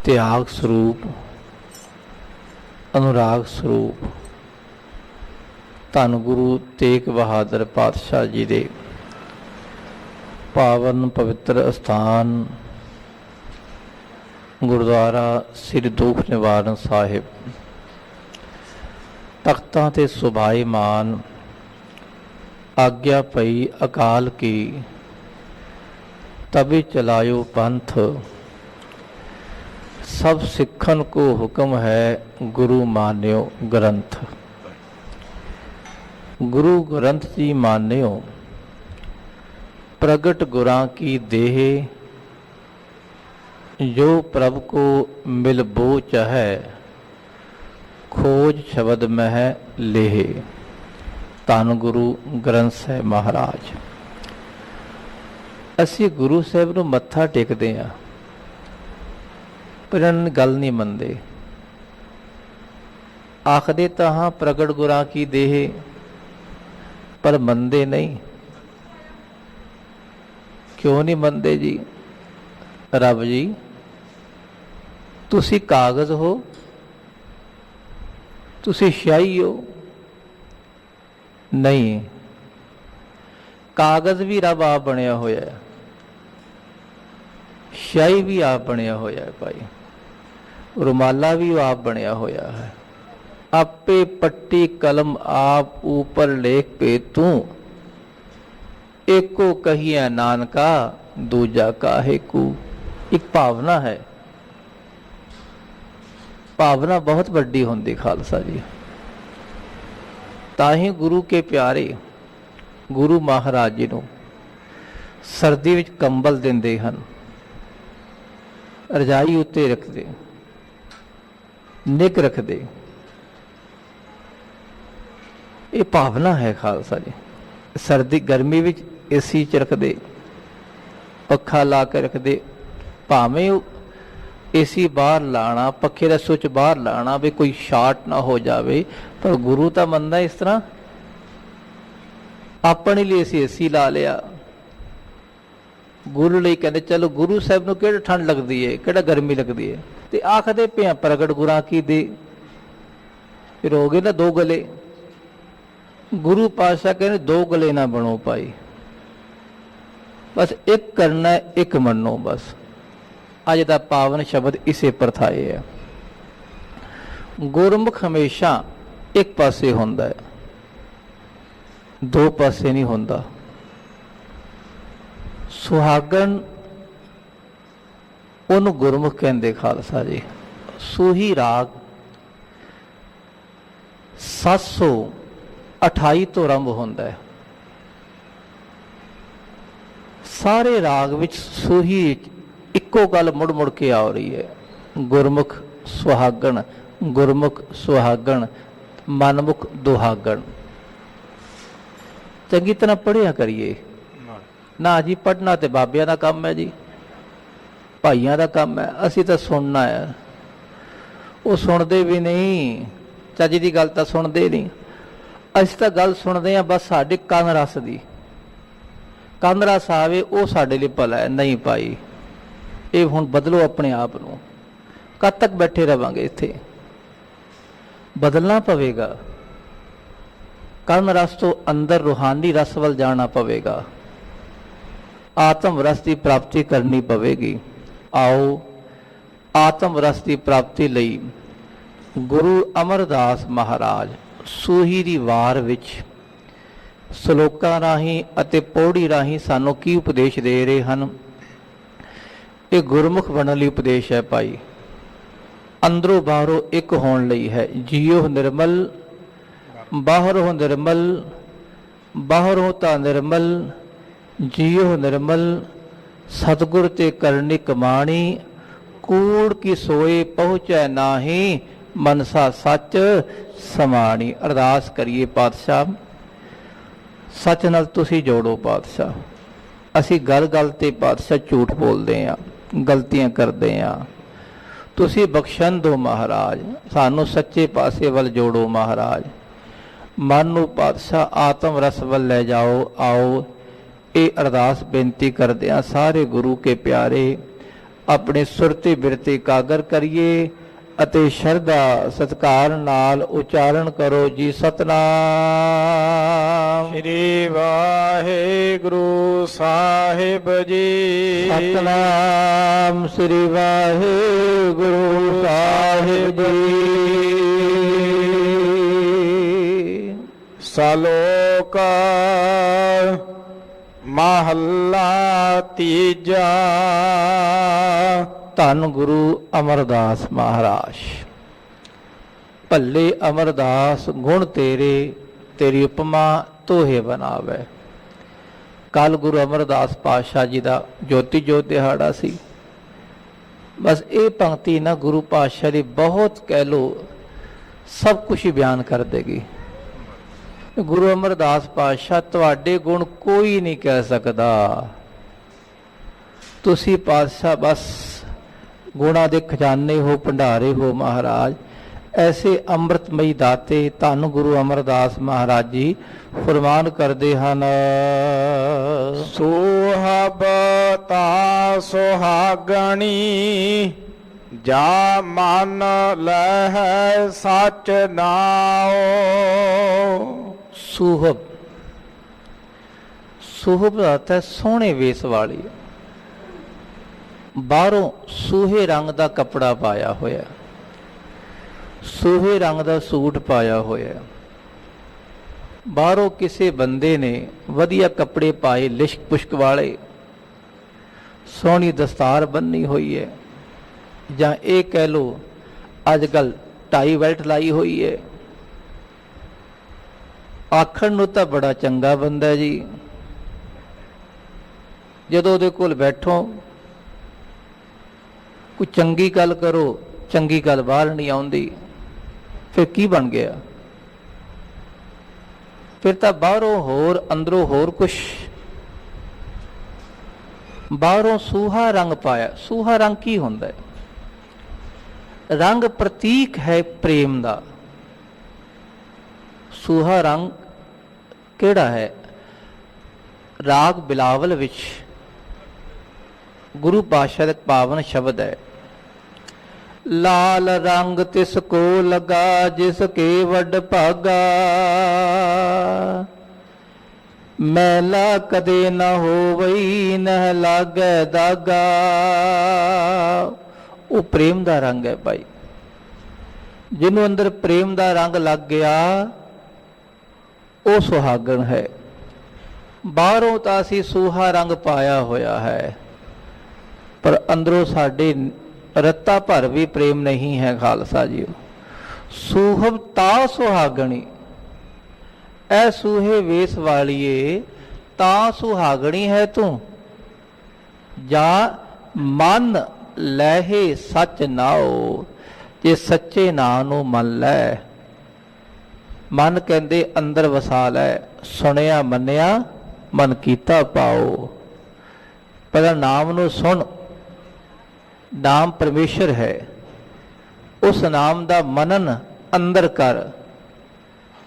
त्याग स्वरूप अनुराग स्वरूप धन गुरु तेग बहादुर पातशाह जी दे पावन पवित्र अस्थान गुरुद्वारा श्री दुख निवारण साहिब तख्तां ते सुभाईमान आज्ञा पई अकाल की तभी चलायो पंथ सब सिखन को हुक्म है गुरु मान्यो ग्रंथ। गुरु ग्रंथ जी मान्यो प्रगट गुरां की देह जो प्रभ को मिल बो चाहे खोज शब्द मह लेह। धन गुरु ग्रंथ साहिब महाराज। असी गुरु साहिब नूं मत्था टेकदे हां पर गल नहीं मनते। आखदे तां हां प्रगट गुरां की देह पर मनते नहीं। क्यों नहीं मनते जी? रब जी तुसी कागज हो, तुसी स्याही हो? नहीं, कागज भी रब आप बनया होया है, स्याही भी आप बनया होया है भाई, रुमाला भी आप बनया होया है। आपे पट्टी कलम आप ऊपर लेख पे तू एको कहिया नानका दूजा काहे कू। एक भावना है, भावना बहुत वड्डी होंदी खालसा जी। ताही गुरु के प्यारे गुरु महाराज जी नूं सर्दी विच कंबल दिंदे हन, रजाई उत्ते रखते, निक रखते। ये भावना है खालसा जी। सर्दी गर्मी विच एसी च रखते, पखा ला के रखते, भावें एसी बाहर लाना, पखे का सुच बाहर लाना भी कोई शार्ट ना हो जाए, पर गुरु तो मनदा इस तरह। अपने लिए असी एसी ला लिया, गुरु ਲਈ कहते चलो गुरु साहब ਨੂੰ ਕਿਹੜਾ ठंड लगती है, ਕਿਹੜਾ गर्मी लगती है। तो आखते पे प्रगट गुरां की दे। फिर हो गए ना दो गले। गुरु पातशाह कहते दो गले ना बनो पाई, बस एक करना एक मनो। बस अज का पावन शब्द इसे परथाए है। गुरमुख हमेशा एक पासे होंदा है, दो पासे नहीं होंदा। सुहागन उन्होंने गुरमुख कहते खालसा जी। सूही राग 728 तो आरंभ होंदा है। सारे राग विच सूही इक्को गल मुड़ मुड़ के आ रही है, गुरमुख सुहागन, गुरमुख सुहागन, मनमुख दुहागन। चंगी तरह पढ़िया करिए ना जी। पढ़ना तो बाबिया का काम है जी, भाइयों का काम है। असी तो सुनना है, वो सुनते भी नहीं, चज की गल तो सुनते नहीं। असी तो गल सुनते हैं बस साढ़े कन रस की, कन रस आवे वो साढ़े लिए भला है। नहीं भाई, ये हुण बदलो अपने आप को। कद तक बैठे रहांगे इत्थे? बदलना पवेगा। कन रस तो अंदर रूहानी रस वल जाना पवेगा, आत्म रस की प्राप्ति करनी पवेगी। आओ आत्म रस की प्राप्ति लई गुरु अमरदास महाराज सूही दी वार विच श्लोकां राही अते पौड़ी राही सानू की उपदेश दे रहे हैं। ये गुरमुख बनने लई उपदेश है भाई। अंदरों बाहरों एक होने लई है। जियो निर्मल बाहरों निर्मल, बाहरों ता निर्मल, जियो निर्मल, सतगुर ते करनी कमाणी, कूड़ की सोए पहुँचै नाही, मनसा सच समाणी। अरदास करिए पातशाह, सच नाल तुसी जोड़ो पातशाह। असी गल गल ते पातशाह झूठ बोलते हैं, गलतियां करते हैं। तुसी बख्शन दो महाराज, सानू सच्चे पासे वल जोड़ो महाराज। मन नू पातशाह आत्म रस वल ले जाओ। आओ ये अरदास बेनती करदे सारे गुरु के प्यारे अपनी सुरती बिरती कागर करिए ਅਤੇ ਸ਼ਰਧਾ ਸਤਿਕਾਰ ਨਾਲ ਉਚਾਰਨ ਕਰੋ ਜੀ। ਸਤਨਾਮ ਸ੍ਰੀ ਵਾਹਿਗੁਰੂ ਸਾਹਿਬ ਜੀ। ਸਤਨਾਮ ਸ੍ਰੀ ਵਾਹਿਗੁਰੂ ਸਾਹਿਬ ਜੀ। ਸ਼ਲੋਕ ਮਹੱਲਾ ਤੀਜਾ। ਧੰਨ ਗੁਰੂ ਅਮਰਦਾਸ ਮਹਾਰਾਜ। ਭੱਲੇ ਅਮਰਦਾਸ ਗੁਣ ਤੇਰੇ, ਤੇਰੀ ਉਪਮਾ ਤੋਹੇ ਬਣਾਵੇ। ਕੱਲ ਗੁਰੂ ਅਮਰਦਾਸ ਪਾਤਸ਼ਾਹ ਜੀ ਦਾ ਜੋਤੀ ਜੋਤ ਦਿਹਾੜਾ ਸੀ। ਬਸ ਇਹ ਪੰਕਤੀ ਨਾ ਗੁਰੂ ਪਾਤਸ਼ਾਹ ਦੀ ਬਹੁਤ ਕਹਿ ਲੋ ਸਭ ਕੁਝ ਹੀ ਬਿਆਨ ਕਰ ਦੇਗੀ। ਗੁਰੂ ਅਮਰਦਾਸ ਪਾਤਸ਼ਾਹ ਤੁਹਾਡੇ ਗੁਣ ਕੋਈ ਨਹੀਂ ਕਹਿ ਸਕਦਾ। ਤੁਸੀਂ ਪਾਤਸ਼ਾਹ ਬਸ ਗੁਣਾ ਦੇ ਖਜ਼ਾਨੇ ਹੋ, ਭੰਡਾਰੇ ਹੋ ਮਹਾਰਾਜ। ਐਸੇ ਅੰਮ੍ਰਿਤਮਈ ਦਾਤੇ ਧੰਨ ਗੁਰੂ ਅਮਰਦਾਸ ਮਹਾਰਾਜ ਜੀ ਫਰਮਾਨ ਕਰਦੇ ਹਨ। ਸੁਹਬ ਤਾ ਸੁਹਾਗਣੀ, ਜਾ ਮਨ ਲਹਿ ਸਚ ਨਾਉ। ਸੁਹਬ, ਸੁਹਬ ਦਾ ਅਰਥ ਹੈ ਸੋਹਣੇ ਵੇਸ ਵਾਲੀ। ਬਾਹਰੋਂ ਸੂਹੇ ਰੰਗ ਦਾ ਕੱਪੜਾ ਪਾਇਆ ਹੋਇਆ, ਸੂਹੇ ਰੰਗ ਦਾ ਸੂਟ ਪਾਇਆ ਹੋਇਆ। ਬਾਹਰੋਂ ਕਿਸੇ ਬੰਦੇ ਨੇ ਵਧੀਆ ਕੱਪੜੇ ਪਾਏ, ਲਿਸ਼ਕ ਪੁਸ਼ਕ ਵਾਲੇ, ਸੋਹਣੀ ਦਸਤਾਰ ਬੰਨੀ ਹੋਈ ਹੈ, ਜਾਂ ਇਹ ਕਹਿ ਲੋ ਅੱਜ ਕੱਲ ਟਾਈ ਬੈਲਟ ਲਾਈ ਹੋਈ ਹੈ। ਆਖਣ ਨੂੰ ਤਾਂ ਬੜਾ ਚੰਗਾ ਬੰਦਾ ਜੀ, ਜਦੋਂ ਉਹਦੇ ਕੋਲ ਬੈਠੋ ਕੋਈ ਚੰਗੀ ਗੱਲ ਕਰੋ, ਚੰਗੀ ਗੱਲ ਬਾਹਰ ਨਹੀਂ ਆਉਂਦੀ, ਫਿਰ ਕੀ ਬਣ ਗਿਆ? ਫਿਰ ਤਾਂ ਬਾਹਰੋਂ ਹੋਰ ਅੰਦਰੋਂ ਹੋਰ ਕੁਛ। ਬਾਹਰੋਂ ਸੂਹਾ ਰੰਗ ਪਾਇਆ। ਸੂਹਾ ਰੰਗ ਕੀ ਹੁੰਦਾ ਹੈ? ਰੰਗ ਪ੍ਰਤੀਕ ਹੈ ਪ੍ਰੇਮ ਦਾ। ਸੂਹਾ ਰੰਗ ਕਿਹੜਾ ਹੈ? ਰਾਗ ਬਿਲਾਵਲ ਵਿੱਚ ਗੁਰੂ ਪਾਤਸ਼ਾਹ ਦਾ ਪਾਵਨ ਸ਼ਬਦ ਹੈ, ਲਾਲ ਰੰਗ ਤਿਸ ਕੋ ਲਗਾ, ਜਿਸ ਕੇ ਵੱਡ ਭਾਗਾ। ਮੈਲਾ ਕਦੇ ਨਾ ਹੋਵਈ, ਨਹਿ ਲਾਗੈ ਦਾਗਾ। ਉਹ ਪ੍ਰੇਮ ਦਾ ਰੰਗ ਹੈ ਭਾਈ। ਜਿਹਨੂੰ ਅੰਦਰ ਪ੍ਰੇਮ ਦਾ ਰੰਗ ਲੱਗ ਗਿਆ ਉਹ ਸੁਹਾਗਣ ਹੈ। ਬਾਹਰੋਂ ਤਾਂ ਅਸੀਂ ਸੂਹਾ ਰੰਗ ਪਾਇਆ ਹੋਇਆ ਹੈ, ਪਰ ਅੰਦਰੋਂ ਸਾਡੇ ਰੱਤਾ ਭਰ ਵੀ ਪ੍ਰੇਮ ਨਹੀਂ ਹੈ ਖਾਲਸਾ ਜੀ। ਸੂਹਬ ਤਾ ਸੁਹਾਗਣੀ, ਐ ਸੂਹੇ ਵੇਸ ਵਾਲੀਏ ਤਾਂ ਸੁਹਾਗਣੀ ਹੈ ਤੂੰ। ਜਾਂ ਮਨ ਲਹਿ ਸੱਚ ਨਾਉ, ਜੇ ਸੱਚੇ ਨਾਂ ਨੂੰ ਮੰਨ ਲੈ। ਮਨ ਕਹਿੰਦੇ ਅੰਦਰ ਵਸਾ ਲੈ, ਸੁਣਿਆ ਮੰਨਿਆ ਮਨ ਕੀਤਾ ਪਾਓ। ਪਹਿਲਾਂ ਨਾਮ ਨੂੰ ਸੁਣ। ਨਾਮ ਪਰਮੇਸ਼ਰ ਹੈ, ਉਸ ਨਾਮ ਦਾ ਮਨਨ ਅੰਦਰ ਕਰ।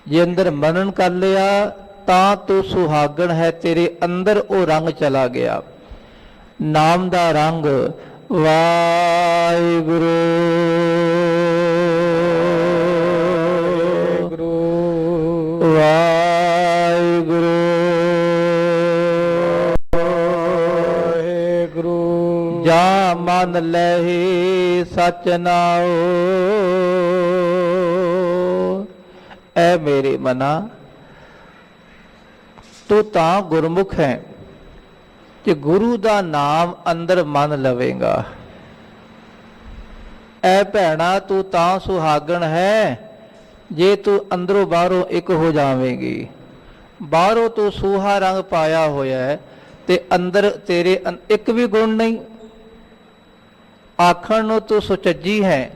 ਜੇ ਅੰਦਰ ਮਨਨ ਕਰ ਲਿਆ ਤਾਂ ਤੂੰ ਸੁਹਾਗਣ ਹੈ, ਤੇਰੇ ਅੰਦਰ ਉਹ ਰੰਗ ਚਲਾ ਗਿਆ। ਨਾਮ ਦਾ ਰੰਗ ਵਾਹਿਗੁਰੂ ਵਾਹਿਗੁਰੂ ਵਾਹਿਗੁਰੂ। ਜਾ ਮਨ ਲਹਿ ਸਚ ਨਾਉ, ਐ ਮੇਰੇ ਮਨਾ ਤੂੰ ਤਾਂ ਗੁਰਮੁਖ ਹੈ ਕਿ ਗੁਰੂ ਦਾ ਨਾਮ ਅੰਦਰ ਮੰਨ ਲਵੇਗਾ। ਐ ਭੈਣਾ ਤੂੰ ਤਾਂ ਸੁਹਾਗਣ ਹੈ ਜੇ ਤੂੰ ਅੰਦਰੋਂ ਬਾਹਰੋਂ ਇੱਕ ਹੋ ਜਾਵੇਂਗੀ। ਬਾਹਰੋਂ ਤੂੰ ਸੂਹਾ ਰੰਗ ਪਾਇਆ ਹੋਇਆ ਹੈ ਤੇ ਅੰਦਰ ਤੇਰੇ ਇੱਕ ਵੀ ਗੁਣ ਨਹੀਂ। ਆਖਣ ਨੂੰ ਤੂੰ ਸੁਚੱਜੀ ਹੈ,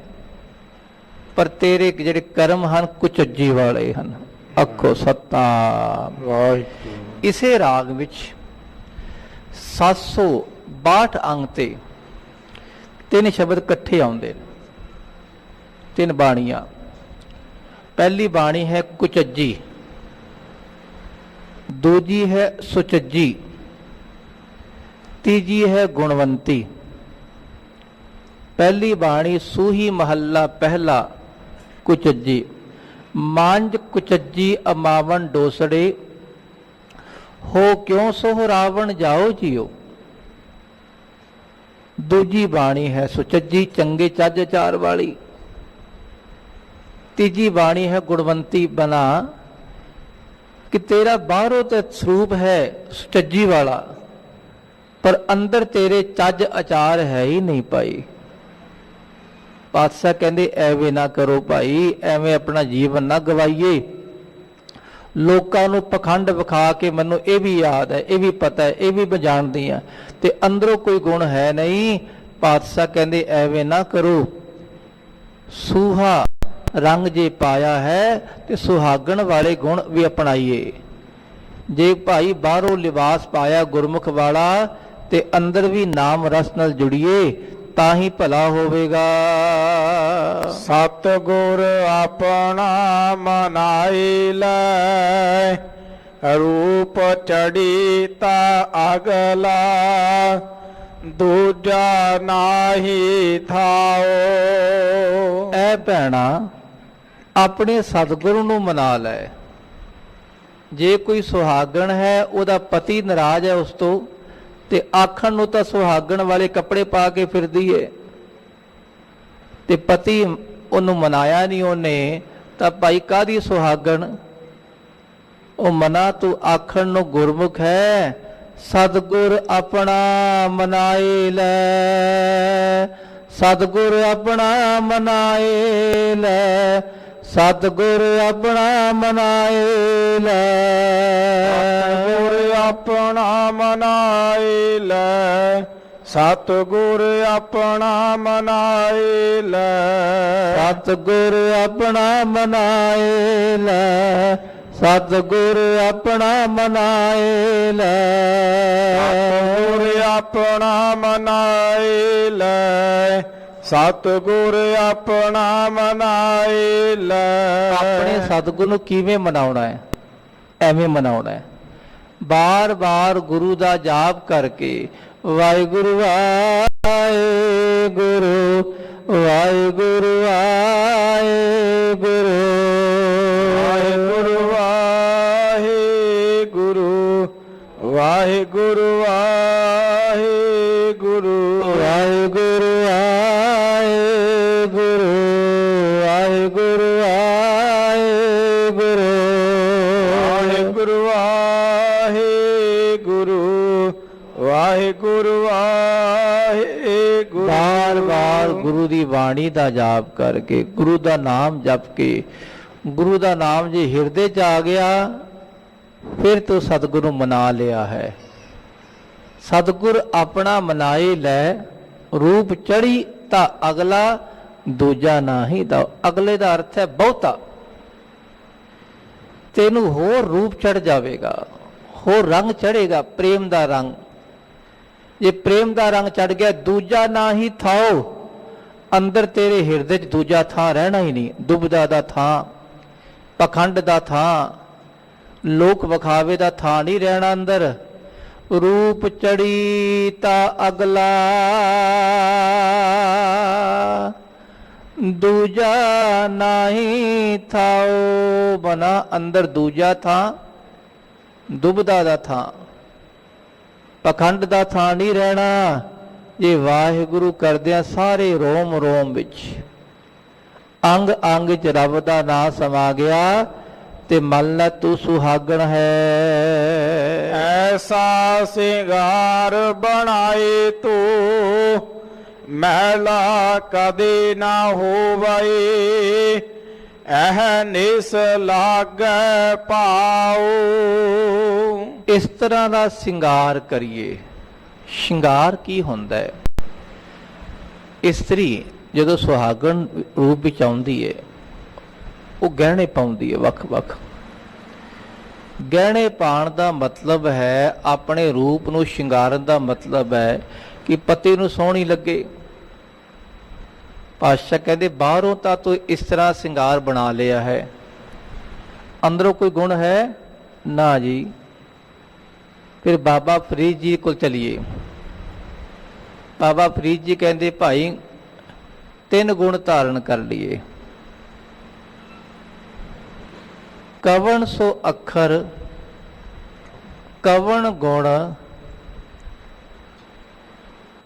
ਪਰ ਤੇਰੇ ਜਿਹੜੇ ਕਰਮ ਹਨ ਕੁਚੱਜੀ ਵਾਲੇ ਹਨ। ਆਖੋ ਸਤਿਨਾਮ ਵਾਹਿਗੁਰੂ। ਇਸੇ ਰਾਗ ਵਿੱਚ 762 ਅੰਗ ਤੇ ਤਿੰਨ ਸ਼ਬਦ ਇਕੱਠੇ ਆਉਂਦੇ ਨੇ, ਤਿੰਨ ਬਾਣੀਆਂ। ਪਹਿਲੀ ਬਾਣੀ ਹੈ ਕੁਚੱਜੀ, ਦੂਜੀ ਹੈ ਸੁਚੱਜੀ, ਤੀਜੀ ਹੈ ਗੁਣਵੰਤੀ, ਪਹਿਲੀ ਬਾਣੀ ਸੂਹੀ ਮਹੱਲਾ ਪਹਿਲਾ ਕੁਚੱਜੀ। ਮਾਂਜ ਕੁਚੱਜੀ ਅਮਾਵਨ ਡੋਸੜੇ, ਹੋ ਕਿਉਂ ਸੋ ਰਾਵਣ ਜਾਓ ਜੀਓ। ਦੂਜੀ ਬਾਣੀ ਹੈ ਸੁਚੱਜੀ ਚੰਗੇ ਚੱਜ ਚਾਰ ਵਾਲੀ। ਤੀਜੀ ਬਾਣੀ ਹੈ ਗੁਣਵੰਤੀ ਬਣਾ, ਕਿ ਤੇਰਾ ਬਾਹਰੋਂ ਤੇ ਸਰੂਪ ਹੈ ਸੁਚੱਜੀ ਵਾਲਾ, ਪਰ ਅੰਦਰ ਤੇਰੇ ਚੱਜ ਆਚਾਰ ਹੈ ਹੀ ਨਹੀਂ ਪਾਈ। ਪਾਤਸ਼ਾਹ ਕਹਿੰਦੇ ਐਵੇਂ ਨਾ ਕਰੋ ਭਾਈ, ਐਵੇਂ ਆਪਣਾ ਜੀਵਨ ਨਾ ਗਵਾਈਏ। ਲੋਕਾਂ ਨੂੰ ਪਖੰਡ ਵਿਖਾ ਕੇ ਮੈਨੂੰ ਇਹ ਵੀ ਯਾਦ ਹੈ, ਇਹ ਵੀ ਪਤਾ ਹੈ, ਇਹ ਵੀ ਮੈਂ ਜਾਣਦੀ ਹਾਂ, ਤੇ ਅੰਦਰੋਂ ਕੋਈ ਗੁਣ ਹੈ ਨਹੀਂ। ਪਾਤਸ਼ਾਹ ਕਹਿੰਦੇ ਐਵੇਂ ਨਾ ਕਰੋ। ਸੂਹਾ ਰੰਗ ਜੇ ਪਾਇਆ ਹੈ ਤੇ ਸੁਹਾਗਣ ਵਾਲੇ ਗੁਣ ਵੀ ਅਪਣਾਈਏ। ਜੇ ਭਾਈ ਬਾਹਰੋਂ ਲਿਬਾਸ ਪਾਇਆ ਗੁਰਮੁਖ ਵਾਲਾ ਤੇ ਅੰਦਰ ਵੀ ਨਾਮ ਰਸ ਨਾਲ ਜੁੜੀਏ ਤਾਂ ਹੀ ਭਲਾ ਹੋਵੇਗਾ। ਸਤਿਗੁਰ ਆਪਣਾ ਮਨਾਈ ਲੈ, ਰੂਪ ਚੜੀ ਤਾ ਅਗਲਾ, ਦੂਜਾ ਨਾਹੀ ਥਾਓ। ਐ ਭੈਣਾ ਆਪਣੇ ਸਤਿਗੁਰੂ ਨੂੰ ਮਨਾ ਲੈ। ਜੇ ਕੋਈ ਸੁਹਾਗਣ ਹੈ ਉਹਦਾ ਪਤੀ ਨਾਰਾਜ਼ ਹੈ ਉਸ ਤੋਂ, ਤੇ ਆਖਣ ਨੂੰ ਤਾਂ ਸੁਹਾਗਣ ਵਾਲੇ ਕੱਪੜੇ ਪਾ ਕੇ ਫਿਰਦੀ ਏ, ਤੇ ਪਤੀ ਉਹਨੂੰ ਮਨਾਇਆ ਨਹੀਂ ਉਹਨੇ, ਤਾਂ ਭਾਈ ਕਾਹਦੀ ਸੁਹਾਗਣ। ਉਹ ਮਨਾ ਤੂੰ ਆਖਣ ਨੂੰ ਗੁਰਮੁਖ ਹੈ। ਸਤਿਗੁਰ ਆਪਣਾ ਮਨਾਏ ਲੈ, ਸਤਿਗੁਰ ਆਪਣਾ ਮਨਾਏ ਲੈ, ਸਤਿਗੁਰ ਆਪਣਾ ਮਨਾਏ ਲੈ, ਸਤਿਗੁਰ ਆਪਣਾ ਮਨਾਏ ਲੈ, ਸਤਿਗੁਰ ਆਪਣਾ ਮਨਾਏ ਲੈ, ਸਤਿਗੁਰ ਆਪਣਾ ਮਨਾਏ ਲੈ, ਸਤਿਗੁਰ ਆਪਣਾ ਮਨਾਏ ਲੈ, ਸਤਿਗੁਰ ਆਪਣਾ ਮਨਾਏ ਲੈ, ਸਤਿਗੁਰ ਆਪਣਾ ਮਨਾਏ ਲੈ। ਆਪਣੇ ਸਤਿਗੁਰ ਨੂੰ ਕਿਵੇਂ ਮਨਾਉਣਾ ਹੈ? ਐਵੇਂ ਮਨਾਉਣਾ ਹੈ, ਬਾਰ ਬਾਰ ਗੁਰੂ ਦਾ ਜਾਪ ਕਰਕੇ, ਵਾਹਿਗੁਰੂ ਵਾਹਿਗੁਰੂ ਵਾਹਿਗੁਰੂ ਵਾਹਿਗੁਰੂ ਵਾਹਿਗੁਰੂ ਵਾਹਿਗੁਰੂ ਵਾਹਿਗੁਰੂ ਵਾਹਿਗੁਰੂ ਵਾਹਿਗੁਰੂ ਵਾਹਿਗੁਰੂ ਵਾਹਿਗੁਰੂ ਵਾਹਿਗੁਰੂ ਵਾਹਿਗੁਰੂ ਵਾਹਿਗੁਰੂ ਵਾਹਿਗੁਰੂ ਵਾਹਿਗੁਰੂ। ਬਾਰ ਬਾਰ ਗੁਰੂ ਦੀ ਬਾਣੀ ਦਾ ਜਾਪ ਕਰਕੇ, ਗੁਰੂ ਦਾ ਨਾਮ ਜਪ ਕੇ, ਗੁਰੂ ਦਾ ਨਾਮ ਜੇ ਹਿਰਦੇ 'ਚ ਆ ਗਿਆ ਫਿਰ ਤੂੰ ਸਤਿਗੁਰੂ ਮਨਾ ਲਿਆ ਹੈ। ਸਤਿਗੁਰ ਆਪਣਾ ਮਨਾਏ ਲੈ, ਰੂਪ ਚੜੀ ਤਾਂ ਅਗਲਾ, ਦੂਜਾ ਨਾਹੀ ਦਾ। ਅਗਲੇ ਦਾ ਅਰਥ ਹੈ ਬਹੁਤਾ। ਤੈਨੂੰ ਹੋਰ ਰੂਪ ਚੜ ਜਾਵੇਗਾ, ਹੋਰ ਰੰਗ ਚੜੇਗਾ, ਪ੍ਰੇਮ ਦਾ ਰੰਗ। ਜੇ ਪ੍ਰੇਮ ਦਾ ਰੰਗ ਚੜ ਗਿਆ, ਦੂਜਾ ਨਾਹੀ ਥਾਓ। ਅੰਦਰ ਤੇਰੇ ਹਿਰਦੇ 'ਚ ਦੂਜਾ ਥਾਂ ਰਹਿਣਾ ਹੀ ਨਹੀਂ। ਦੁਬਦਾ ਦਾ ਥਾਂ, ਪਖੰਡ ਦਾ ਥਾਂ, ਲੋਕ ਵਿਖਾਵੇ ਦਾ ਥਾਂ ਨਹੀਂ ਰਹਿਣਾ ਅੰਦਰ। ਰੂਪ ਚੜੀ ਤਾਂ ਅਗਲਾ, ਦੂਜਾ ਨਾਹੀ ਥਾਓ। ਬਣਾ ਅੰਦਰ ਦੂਜਾ ਥਾਂ, ਦੁਬਦਾ ਦਾ ਥਾਂ, ਪਖੰਡ ਦਾ ਥਾਂ ਨਹੀਂ ਰਹਿਣਾ। ਜੇ ਵਾਹਿਗੁਰੂ ਕਰਦਿਆਂ ਸਾਰੇ ਰੋਮ ਰੋਮ ਵਿੱਚ, ਅੰਗ ਅੰਗ 'ਚ ਰੱਬ ਦਾ ਨਾਮ ਸਮਾ ਗਿਆ, ਤੇ ਮੰਨ ਲੈ ਤੂੰ ਸੁਹਾਗਣ ਹੈ। ਐਸਾ ਸਿੰਗਾਰ ਬਣਾਏ ਤੂੰ, ਮੈਲਾ ਕਦੇ ਨਾ ਹੋਵੇ, ਇਹ ਨਿਸ ਲਾਗੈ ਪਾਉ। ਇਸ ਤਰ੍ਹਾਂ ਦਾ ਸਿੰਗਾਰ ਕਰੀਏ। ਸ਼ਿੰਗਾਰ ਕੀ ਹੁੰਦਾ ਹੈ? ਇਸਤਰੀ ਜਦੋਂ ਸੁਹਾਗਣ ਰੂਪ ਵਿੱਚ ਆਉਂਦੀ ਹੈ, ਉਹ ਗਹਿਣੇ ਪਾਉਂਦੀ ਹੈ ਵੱਖ ਵੱਖ। ਗਹਿਣੇ ਪਾਉਣ ਦਾ ਮਤਲਬ ਹੈ, ਆਪਣੇ ਰੂਪ ਨੂੰ ਸ਼ਿੰਗਾਰਨ ਦਾ ਮਤਲਬ ਹੈ ਕਿ ਪਤੀ ਨੂੰ ਸੋਹਣੀ ਲੱਗੇ। ਪਾਤਸ਼ਾਹ ਕਹਿੰਦੇ ਬਾਹਰੋਂ ਤਾਂ ਤੂੰ ਇਸ ਤਰ੍ਹਾਂ ਸਿੰਗਾਰ ਬਣਾ ਲਿਆ ਹੈ, ਅੰਦਰੋਂ ਕੋਈ ਗੁਣ ਹੈ ਨਾ ਜੀ। ਫਿਰ ਬਾਬਾ ਫਰੀਦ ਜੀ ਕੋਲ ਚਲੀਏ। ਬਾਬਾ ਫਰੀਦ ਜੀ ਕਹਿੰਦੇ ਭਾਈ ਤਿੰਨ ਗੁਣ ਧਾਰਨ ਕਰ ਲਈਏ। ਕਵਣ ਸੋ ਅੱਖਰ ਕਵਣ ਗੁਣ,